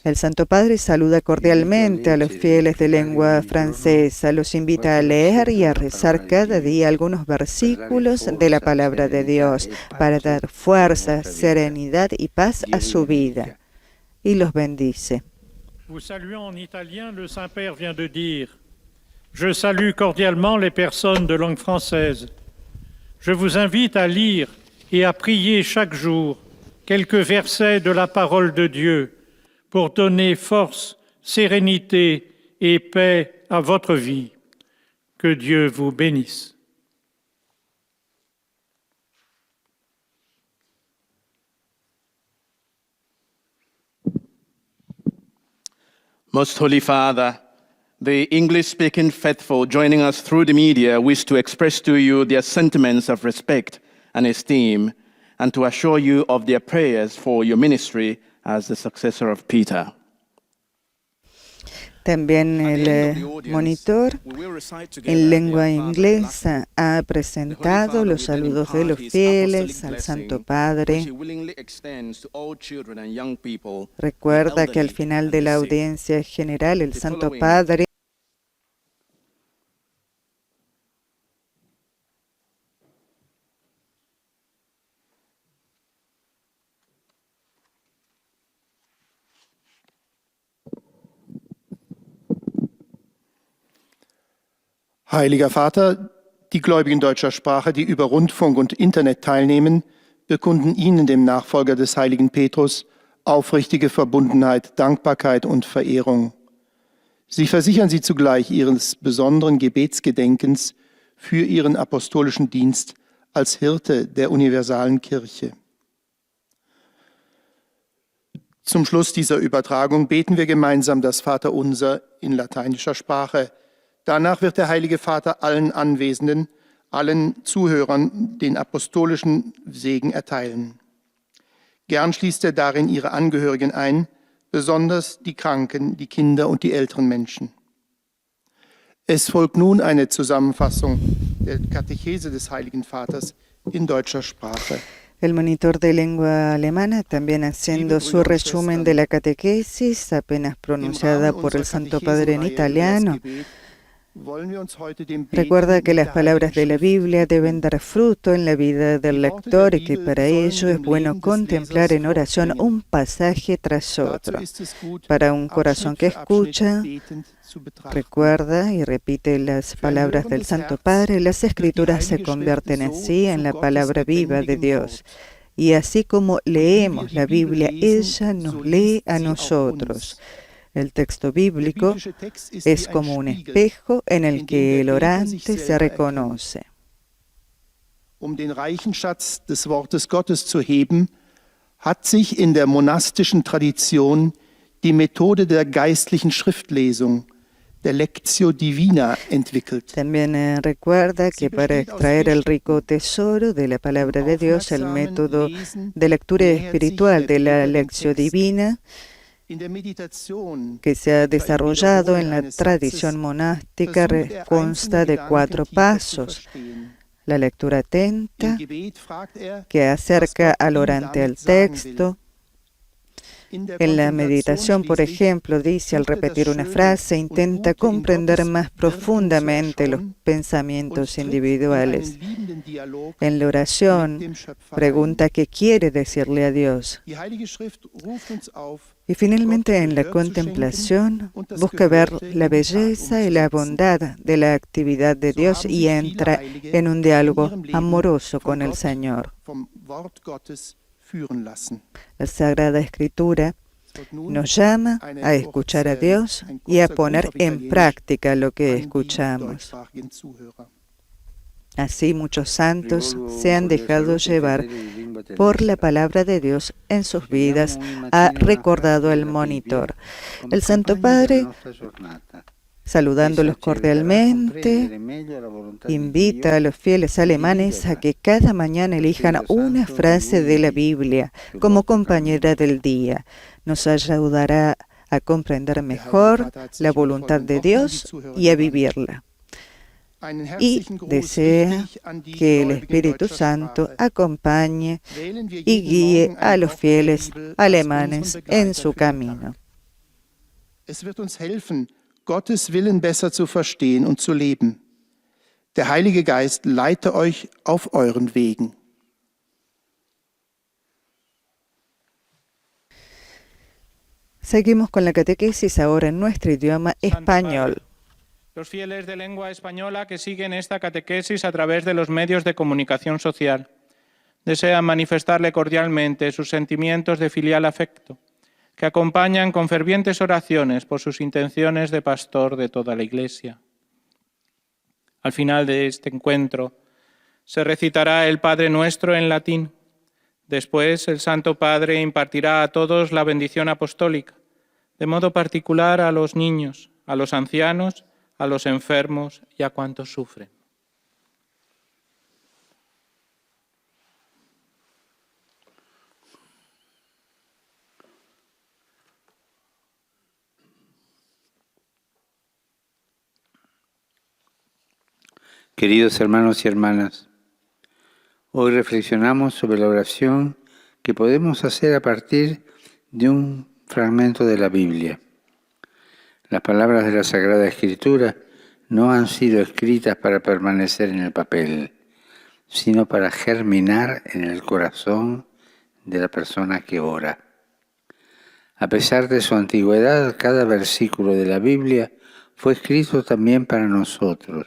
El Santo Padre saluda cordialmente a los fieles de lengua francesa, los invita a leer y a rezar cada día algunos versículos de la palabra de Dios para dar fuerza, serenidad y paz a su vida. Y los bendice. Vous saluant en italien, le Saint-Père vient de dire: Je salue cordialement les personnes de langue française. Je vous invite à lire et à prier chaque jour quelques versets de la parole de Dieu pour donner force, sérénité et paix à votre vie. Que Dieu vous bénisse. Most Holy Father, the English-speaking faithful joining us through the media wish to express to you their sentiments of respect and esteem, and to assure you of their prayers for your ministry as the successor of Peter. También el monitor en lengua inglesa ha presentado los saludos de los fieles al Santo Padre. Recuerda que al final de la audiencia general el Santo Padre Heiliger Vater, die Gläubigen deutscher Sprache, die über Rundfunk und Internet teilnehmen, bekunden Ihnen, dem Nachfolger des heiligen Petrus, aufrichtige Verbundenheit, Dankbarkeit und Verehrung. Sie versichern Sie zugleich Ihres besonderen Gebetsgedenkens für Ihren apostolischen Dienst als Hirte der universalen Kirche. Zum Schluss dieser Übertragung beten wir gemeinsam das Vaterunser in lateinischer Sprache. Danach wird der Heilige Vater allen Anwesenden, allen Zuhörern den apostolischen Segen erteilen. Gern schließt er darin ihre Angehörigen ein, besonders die Kranken, die Kinder und die älteren Menschen. Es folgt nun eine Zusammenfassung der Katechese des Heiligen Vaters in deutscher Sprache. El monitor de lengua alemana también haciendo su resumen de la catequesis apenas pronunciada por el Santo Padre en italiano. Recuerda que las palabras de la Biblia deben dar fruto en la vida del lector y que para ello es bueno contemplar en oración un pasaje tras otro. Para un corazón que escucha, recuerda y repite las palabras del Santo Padre, las Escrituras se convierten así en la palabra viva de Dios. Y así como leemos la Biblia, ella nos lee a nosotros. El texto bíblico es como un espejo en el que el orante se reconoce. Den reichen Schatz des Wortes Gottes zu heben, hat sich in der monastischen Tradition die Methode der geistlichen Schriftlesung, der Lectio Divina, entwickelt. También recuerda que para extraer el rico tesoro de la palabra de Dios, el método de lectura espiritual de la Lectio Divina, que se ha desarrollado en la tradición monástica, consta de 4 pasos. La lectura atenta, que acerca al orante al texto. En la meditación, por ejemplo, dice al repetir una frase, intenta comprender más profundamente los pensamientos individuales. En la oración, pregunta qué quiere decirle a Dios. Y finalmente en la contemplación busca ver la belleza y la bondad de la actividad de Dios y entra en un diálogo amoroso con el Señor. La Sagrada Escritura nos llama a escuchar a Dios y a poner en práctica lo que escuchamos. Así muchos santos se han dejado llevar por la palabra de Dios en sus vidas, ha recordado el monitor. El Santo Padre, saludándolos cordialmente, invita a los fieles alemanes a que cada mañana elijan una frase de la Biblia como compañera del día. Nos ayudará a comprender mejor la voluntad de Dios y a vivirla. Y desea que el Espíritu Santo acompañe y guíe a los fieles alemanes en su camino. Es wird uns helfen, Gottes Willen besser zu verstehen und zu leben. Der Heilige Geist leite euch auf euren Wegen. Seguimos con la catequesis ahora en nuestro idioma español. Los fieles de lengua española que siguen esta catequesis a través de los medios de comunicación social desean manifestarle cordialmente sus sentimientos de filial afecto, que acompañan con fervientes oraciones por sus intenciones de pastor de toda la Iglesia. Al final de este encuentro se recitará el Padre Nuestro en latín. Después el Santo Padre impartirá a todos la bendición apostólica, de modo particular a los niños, a los ancianos, a los enfermos y a cuantos sufren. Queridos hermanos y hermanas, hoy reflexionamos sobre la oración que podemos hacer a partir de un fragmento de la Biblia. Las palabras de la Sagrada Escritura no han sido escritas para permanecer en el papel, sino para germinar en el corazón de la persona que ora. A pesar de su antigüedad, cada versículo de la Biblia fue escrito también para nosotros.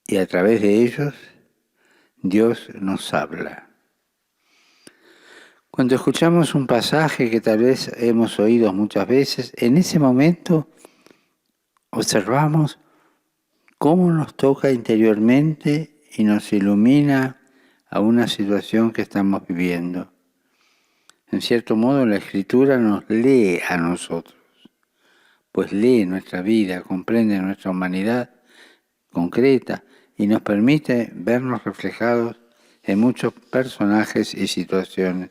Y a través de ellos, Dios nos habla. Cuando escuchamos un pasaje que tal vez hemos oído muchas veces, en ese momento observamos cómo nos toca interiormente y nos ilumina a una situación que estamos viviendo. En cierto modo, la Escritura nos lee a nosotros, pues lee nuestra vida, comprende nuestra humanidad concreta y nos permite vernos reflejados en muchos personajes y situaciones.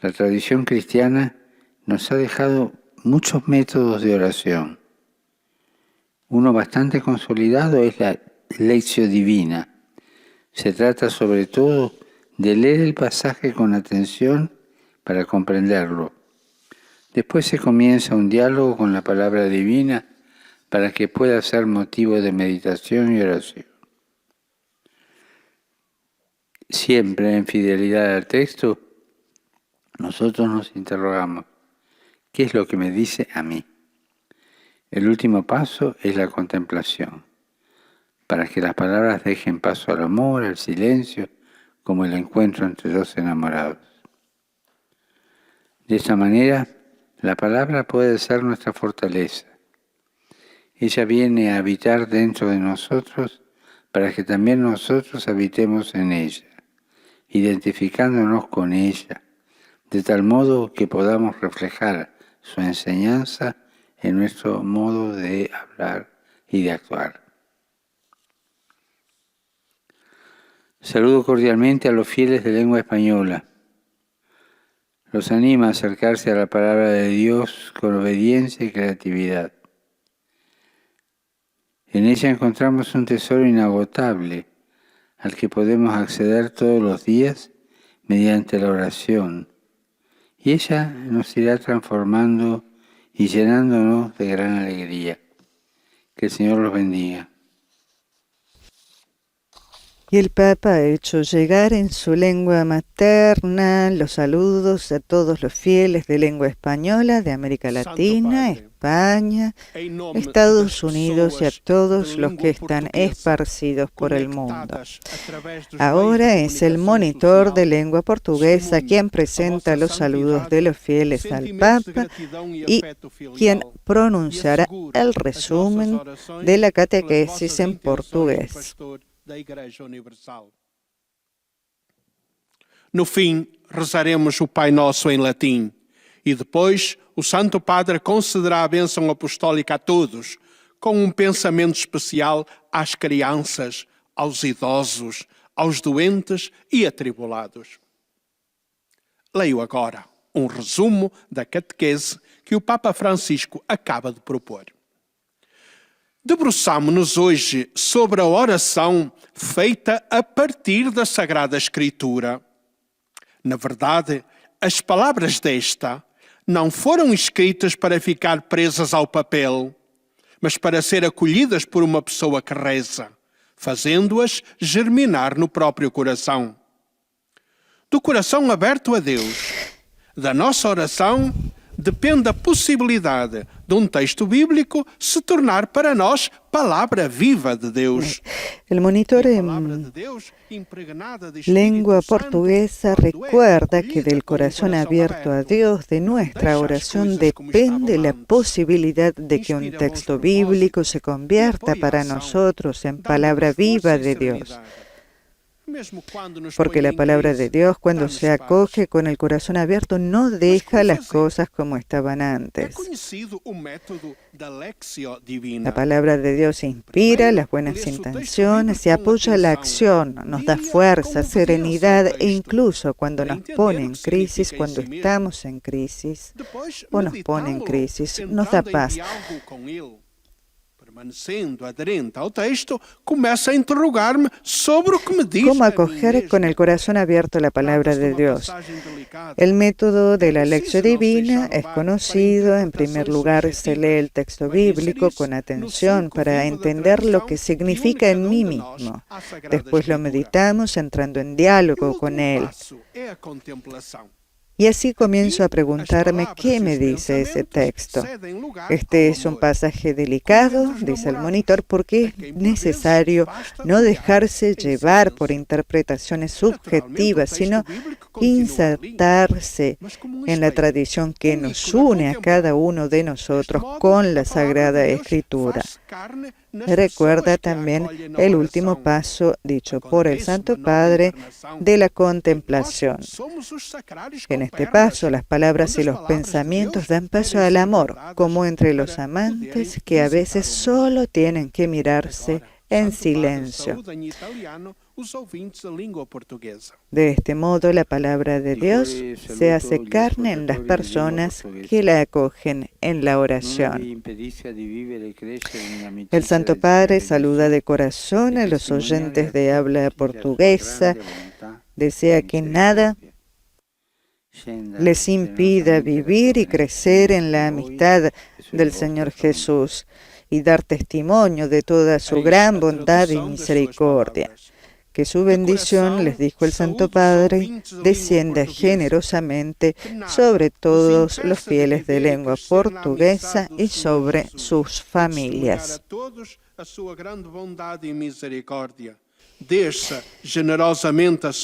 La tradición cristiana nos ha dejado muchos métodos de oración. Uno bastante consolidado es la Lectio Divina. Se trata sobre todo de leer el pasaje con atención para comprenderlo. Después se comienza un diálogo con la palabra divina para que pueda ser motivo de meditación y oración. Siempre en fidelidad al texto, nosotros nos interrogamos, ¿qué es lo que me dice a mí? El último paso es la contemplación, para que las palabras dejen paso al amor, al silencio, como el encuentro entre dos enamorados. De esta manera, la palabra puede ser nuestra fortaleza. Ella viene a habitar dentro de nosotros para que también nosotros habitemos en ella, identificándonos con ella, de tal modo que podamos reflejar su enseñanza en nuestro modo de hablar y de actuar. Saludo cordialmente a los fieles de lengua española. Los animo a acercarse a la palabra de Dios con obediencia y creatividad. En ella encontramos un tesoro inagotable al que podemos acceder todos los días mediante la oración. Y ella nos irá transformando y llenándonos de gran alegría. Que el Señor los bendiga. Y el Papa ha hecho llegar en su lengua materna los saludos a todos los fieles de lengua española de América Latina, España, Estados Unidos y a todos los que están esparcidos por el mundo. Ahora es el monitor de lengua portuguesa quien presenta los saludos de los fieles al Papa y quien pronunciará el resumen de la catequesis en portugués. Da Igreja Universal. No fim, rezaremos o Pai Nosso em latim e depois o Santo Padre concederá a bênção apostólica a todos, com pensamento especial às crianças, aos idosos, aos doentes e atribulados. Leio agora resumo da catequese que o Papa Francisco acaba de propor. Debruçamo-nos hoje sobre a oração feita a partir da Sagrada Escritura. Na verdade, as palavras desta não foram escritas para ficar presas ao papel, mas para ser acolhidas por uma pessoa que reza, fazendo-as germinar no próprio coração. Do coração aberto a Deus, da nossa oração, depende a possibilidade de texto bíblico se tornar para nós palavra viva de Deus. El monitor en lengua portuguesa recuerda que del corazón abierto a Dios, de nuestra oración, depende la posibilidad de que un texto bíblico se convierta para nosotros en palabra viva de Dios. Porque la palabra de Dios, cuando se acoge con el corazón abierto, no deja las cosas como estaban antes. La palabra de Dios inspira las buenas intenciones y apoya la acción, nos da fuerza, serenidad e incluso cuando nos pone en crisis, cuando estamos en crisis o nos pone en crisis, nos da paz. Permanecendo aderente ao texto, começa a interrogar-me sobre o que me diz. ¿Cómo acoger con el corazón abierto la palabra de Dios? El método de la lección divina es conocido. En primer lugar, se lee el texto bíblico con atención para entender lo que significa en mí mismo. Después lo meditamos entrando en diálogo con él. Y así comienzo a preguntarme qué me dice ese texto. Este es un pasaje delicado, dice el monitor, porque es necesario no dejarse llevar por interpretaciones subjetivas, sino insertarse en la tradición que nos une a cada uno de nosotros con la Sagrada Escritura. Recuerda también el último paso dicho por el Santo Padre de la contemplación. En este paso, las palabras y los pensamientos dan paso al amor, como entre los amantes que a veces solo tienen que mirarse en silencio. De este modo, la palabra de Dios se hace carne en las personas que la acogen en la oración. El Santo Padre saluda de corazón a los oyentes de habla portuguesa. Desea que nada les impida vivir y crecer en la amistad del Señor Jesús y dar testimonio de toda su gran bondad y misericordia. Que su bendición, les dijo el Santo Padre, descienda generosamente sobre todos los fieles de lengua portuguesa y sobre sus familias.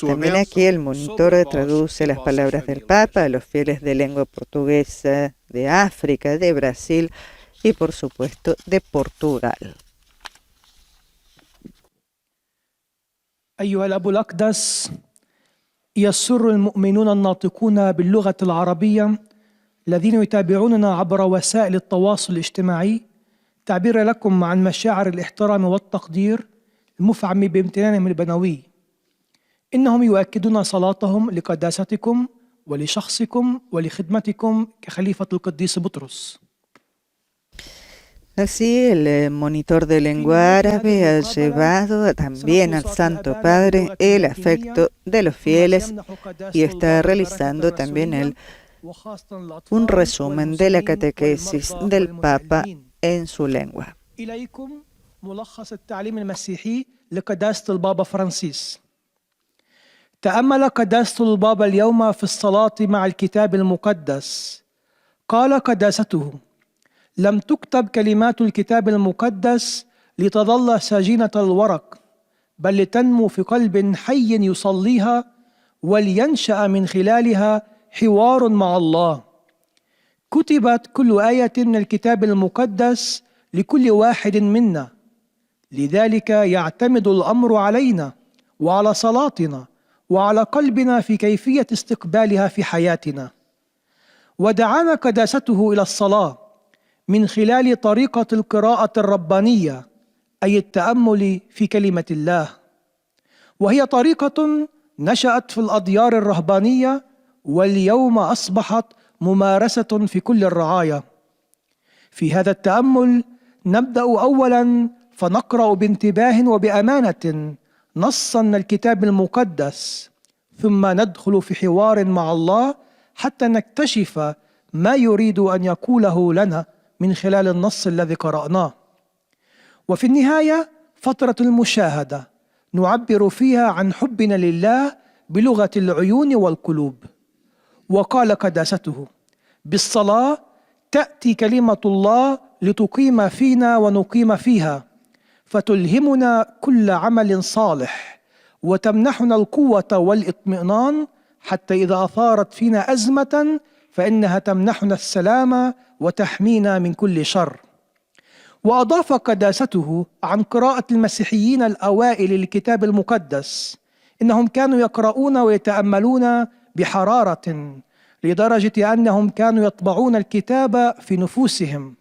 También aquí el monitor traduce las palabras del Papa a los fieles de lengua portuguesa de África, de Brasil y por supuesto de Portugal. أيها الأب الأقدس، يسر المؤمنون الناطقون باللغة العربية الذين يتابعوننا عبر وسائل التواصل الاجتماعي تعبير لكم عن مشاعر الاحترام والتقدير المفعم بامتنانهم البنوي. إنهم يؤكدون صلاتهم لقداستكم ولشخصكم ولخدمتكم كخليفة القديس بطرس. Así, el monitor de lengua árabe ha llevado también al Santo Padre el afecto de los fieles y está realizando también un resumen de la catequesis del Papa en su lengua. لقداسة البابا فرانسيس. تأمل قداسة البابا اليوم في الصلاة مع الكتاب المقدس. قال قداسته: لم تكتب كلمات الكتاب المقدس لتظل سجينة الورق، بل لتنمو في قلب حي يصليها، ولينشأ من خلالها حوار مع الله. كتبت كل آية من الكتاب المقدس لكل واحد منا، لذلك يعتمد الأمر علينا وعلى صلاتنا وعلى قلبنا في كيفية استقبالها في حياتنا. ودعانا قداسته إلى الصلاة من خلال طريقة القراءة الربانية، أي التأمل في كلمة الله، وهي طريقة نشأت في الأديار الرهبانية واليوم أصبحت ممارسة في كل الرعايا. في هذا التأمل نبدأ أولاً فنقرأ بانتباه وبأمانة نصاً من الكتاب المقدس، ثم ندخل في حوار مع الله حتى نكتشف ما يريد أن يقوله لنا من خلال النص الذي قرأناه. وفي النهاية فترة المشاهدة نعبر فيها عن حبنا لله بلغة العيون والقلوب. وقال قداسته: بالصلاة تأتي كلمة الله لتقيم فينا ونقيم فيها، فتلهمنا كل عمل صالح، وتمنحنا القوة والإطمئنان، حتى إذا أثارت فينا أزمة فإنها تمنحنا السلام وتحمينا من كل شر. وأضاف قداسته عن قراءة المسيحيين الأوائل للكتاب المقدس: إنهم كانوا يقرؤون ويتأملون بحرارة، لدرجة أنهم كانوا يطبعون الكتاب في نفوسهم.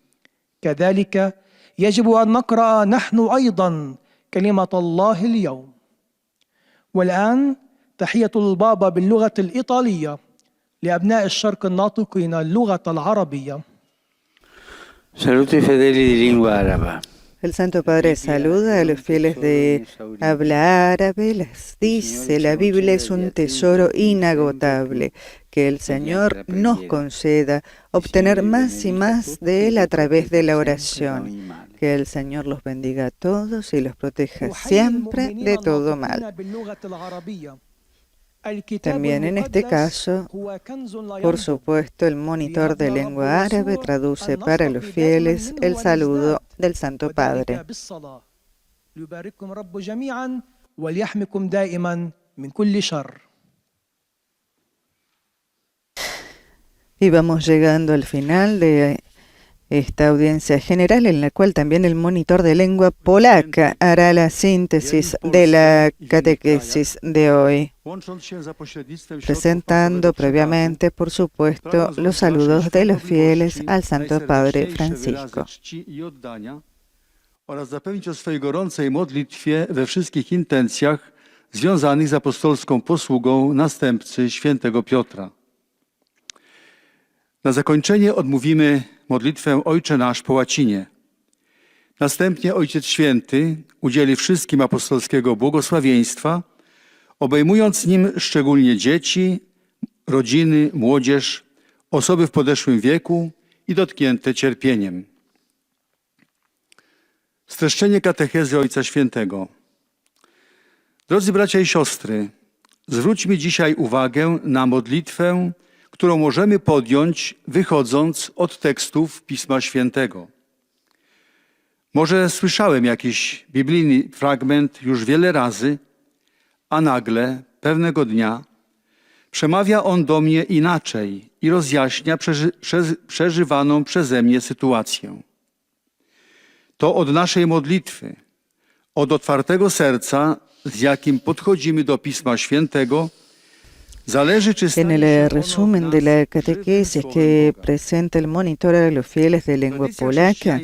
كذلك يجب أن نقرأ نحن أيضا كلمة الله اليوم. والآن تحية البابا باللغة الإيطالية لأبناء الشرق الناطقين اللغة العربية. Saluti fedeli di lingua araba. El Santo Padre saluda a los fieles de habla árabe, les dice: la Biblia es un tesoro inagotable, que el Señor nos conceda obtener más y más de Él a través de la oración. Que el Señor los bendiga a todos y los proteja siempre de todo mal. También en este caso, por supuesto, el monitor de lengua árabe traduce para los fieles el saludo del Santo Padre. Y vamos llegando al final de esta audiencia general, en la cual también el monitor de lengua polaca hará la síntesis de la catequesis de hoy, presentando previamente, por supuesto, los saludos de los fieles al Santo Padre Francisco. Oraz zapewnić o swej gorącej modlitwie we wszystkich intencjach związanych z apostolską posługą następcy świętego Piotra. Na zakończenie odmówimy modlitwę Ojcze Nasz po łacinie. Następnie Ojciec Święty udzieli wszystkim apostolskiego błogosławieństwa, obejmując nim szczególnie dzieci, rodziny, młodzież, osoby w podeszłym wieku i dotknięte cierpieniem. Streszczenie katechezy Ojca Świętego. Drodzy bracia i siostry, zwróćmy dzisiaj uwagę na modlitwę, którą możemy podjąć, wychodząc od tekstów Pisma Świętego. Może słyszałem jakiś biblijny fragment już wiele razy, a nagle, pewnego dnia, przemawia on do mnie inaczej i rozjaśnia przeżywaną przeze mnie sytuację. To od naszej modlitwy, od otwartego serca, z jakim podchodzimy do Pisma Świętego, En el resumen de la catequesis que presenta el monitor a los fieles de lengua polaca,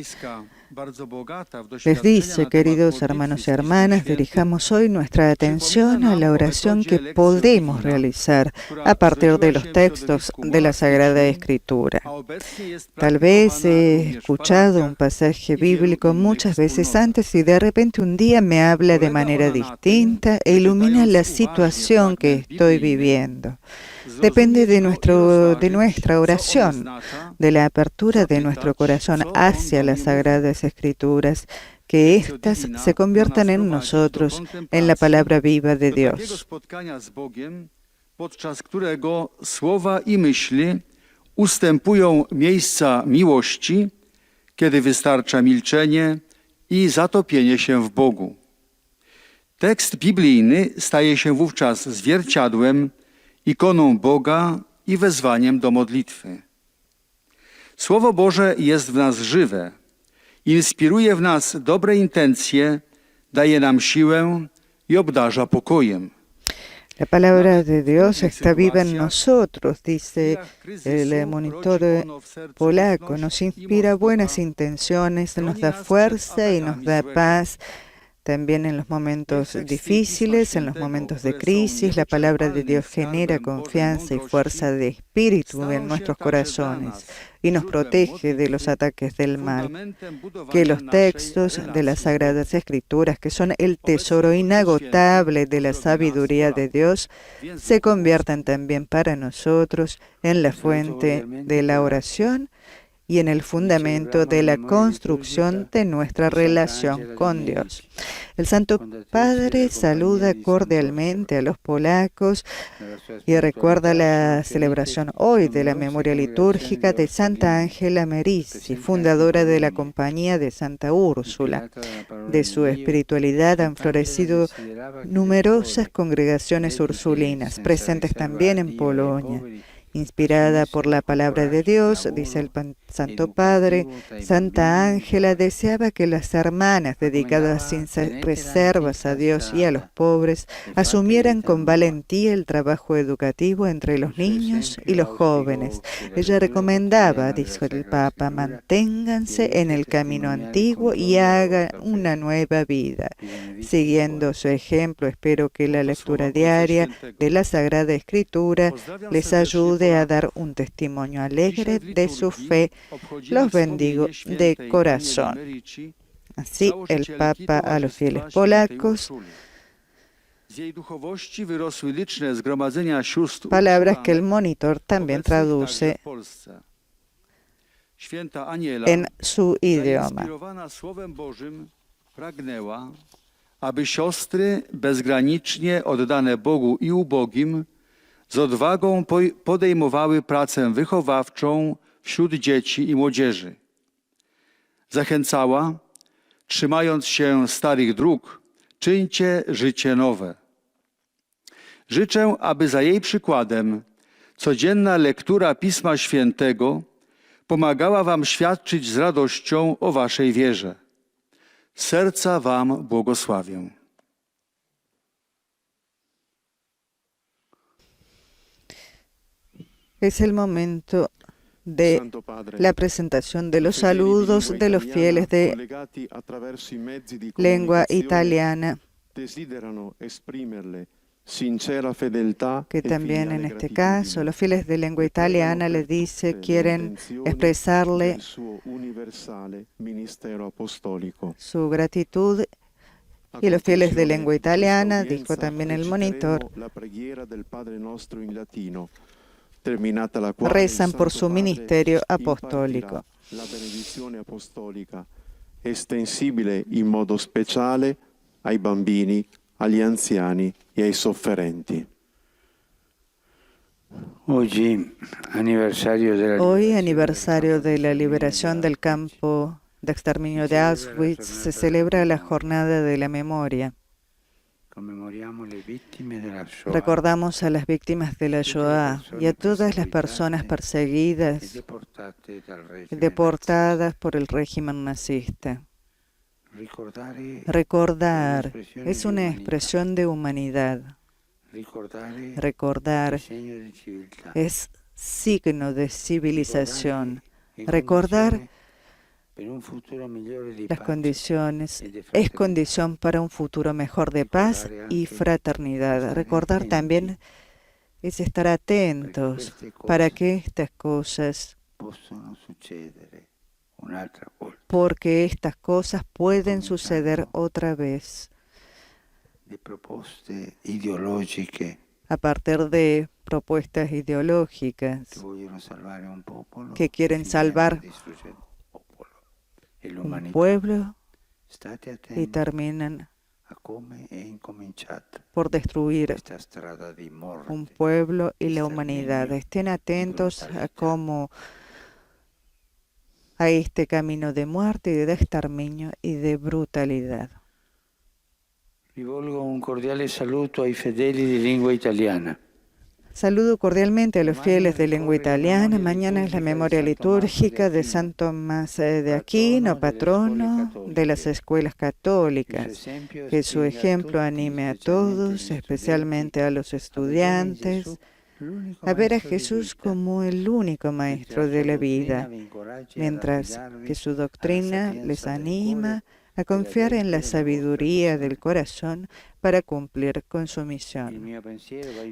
les dice: queridos hermanos y hermanas, dirijamos hoy nuestra atención a la oración que podemos realizar a partir de los textos de la Sagrada Escritura. Tal vez he escuchado un pasaje bíblico muchas veces antes y de repente un día me habla de manera distinta e ilumina la situación que estoy viviendo. Depende de nuestra oración, de la apertura de nuestro corazón hacia las Sagradas Escrituras, que éstas se conviertan en nosotros, en la palabra viva de Dios. Podczas którego słowa i myśli ustępują miejsca miłości, kiedy wystarcza milczenie i zatopienie się w Bogu. Tekst biblijny staje się wówczas zwierciadłem, ikoną Boga i wezwaniem do modlitwy. Słowo Boże jest w nas żywe, inspiruje w nas dobre intencje, daje nam siłę i obdarza pokojem. La palabra de Dios está viva en nosotros, dice el monitor polaco. Nos inspira buenas intenciones, nos da fuerza y nos da paz. También en los momentos difíciles, en los momentos de crisis, la palabra de Dios genera confianza y fuerza de espíritu en nuestros corazones y nos protege de los ataques del mal. Que los textos de las Sagradas Escrituras, que son el tesoro inagotable de la sabiduría de Dios, se conviertan también para nosotros en la fuente de la oración y en el fundamento de la construcción de nuestra relación con Dios. El Santo Padre saluda cordialmente a los polacos y recuerda la celebración hoy de la memoria litúrgica de Santa Ángela Merici, fundadora de la Compañía de Santa Úrsula. De su espiritualidad han florecido numerosas congregaciones ursulinas, presentes también en Polonia. Inspirada por la palabra de Dios, dice el Santo Padre, Santa Ángela deseaba que las hermanas dedicadas sin reservas a Dios y a los pobres asumieran con valentía el trabajo educativo entre los niños y los jóvenes. Ella recomendaba, dijo el Papa, manténganse en el camino antiguo y hagan una nueva vida. Siguiendo su ejemplo, espero que la lectura diaria de la Sagrada Escritura les ayude a dar un testimonio alegre de su fe. Los bendigo de corazón. Así el Papa a los fieles polacos. Palabras que el monitor también traduce en su idioma. Aby siostry bezgranicznie oddane Bogu i ubogim z odwagą podejmowały pracę wychowawczą wśród dzieci i młodzieży. Zachęcała, trzymając się starych dróg, czyńcie życie nowe. Życzę, aby za jej przykładem codzienna lektura Pisma Świętego pomagała wam świadczyć z radością o waszej wierze. Z serca wam błogosławię. Es el momento de la presentación de los saludos de los fieles de lengua italiana, que también en este caso los fieles de lengua italiana les dice quieren expresarle su gratitud. Y los fieles de lengua italiana, dijo también el monitor, rezan por su ministerio apostólico. La benedizione apostolica estensibile in modo speciale ai bambini, agli anziani e ai sofferenti. Hoy, aniversario de la liberación del campo de exterminio de Auschwitz, se celebra la jornada de la memoria. Recordamos a las víctimas de la Shoah y a todas las personas perseguidas y deportadas por el régimen nazista. Recordar es una expresión de humanidad. Recordar es signo de civilización. Recordar las condiciones es condición para un futuro mejor de paz y fraternidad. Recordar también es estar atentos para que estas cosas, porque estas cosas pueden suceder otra vez a partir de propuestas ideológicas que quieren salvar un pueblo y terminan a come è incominciata por destruir questa strada di morte. un pueblo y la humanidad. Estén atentos a cómo a este camino de muerte y de exterminio y de brutalidad. Rivolgo un cordiale saluto ai fedeli di lingua italiana. Saludo cordialmente a los fieles de lengua italiana. Mañana es la memoria litúrgica de San Tomás de Aquino, patrono de las escuelas católicas. Que su ejemplo anime a todos, especialmente a los estudiantes, a ver a Jesús como el único maestro de la vida, mientras que su doctrina les anima a confiar en la sabiduría del corazón para cumplir con su misión.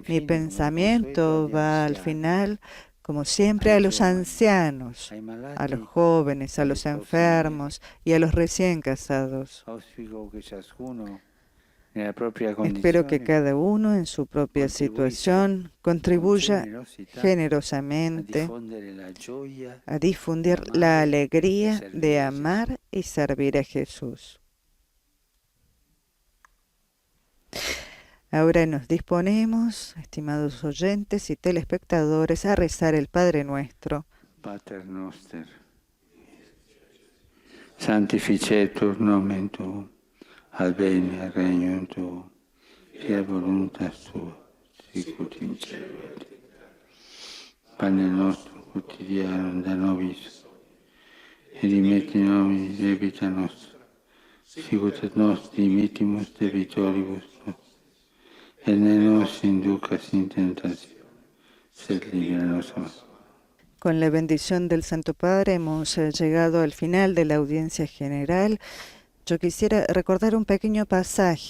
Mi pensamiento va al final, como siempre, a los ancianos, a los jóvenes, a los enfermos y a los recién casados. Espero que cada uno en su propia situación contribuya generosamente a difundir la alegría de amar y servir a Jesús. Ahora nos disponemos, estimados oyentes y telespectadores, a rezar el Padre Nuestro. Pater noster, sanctificetur nomen tuum, adveniat regnum tuum, fiat voluntas tua, sicut in cielo et in terra. Pane nostrum quotidianum da nobis, et dimitti nobis debita nostra, sicut et nos dimittimus debitoribus nostris, et ne nos inducas in tentationem, sed libera nos a malo. Con la bendición del Santo Padre hemos llegado al final de la audiencia general. Yo quisiera recordar un pequeño pasaje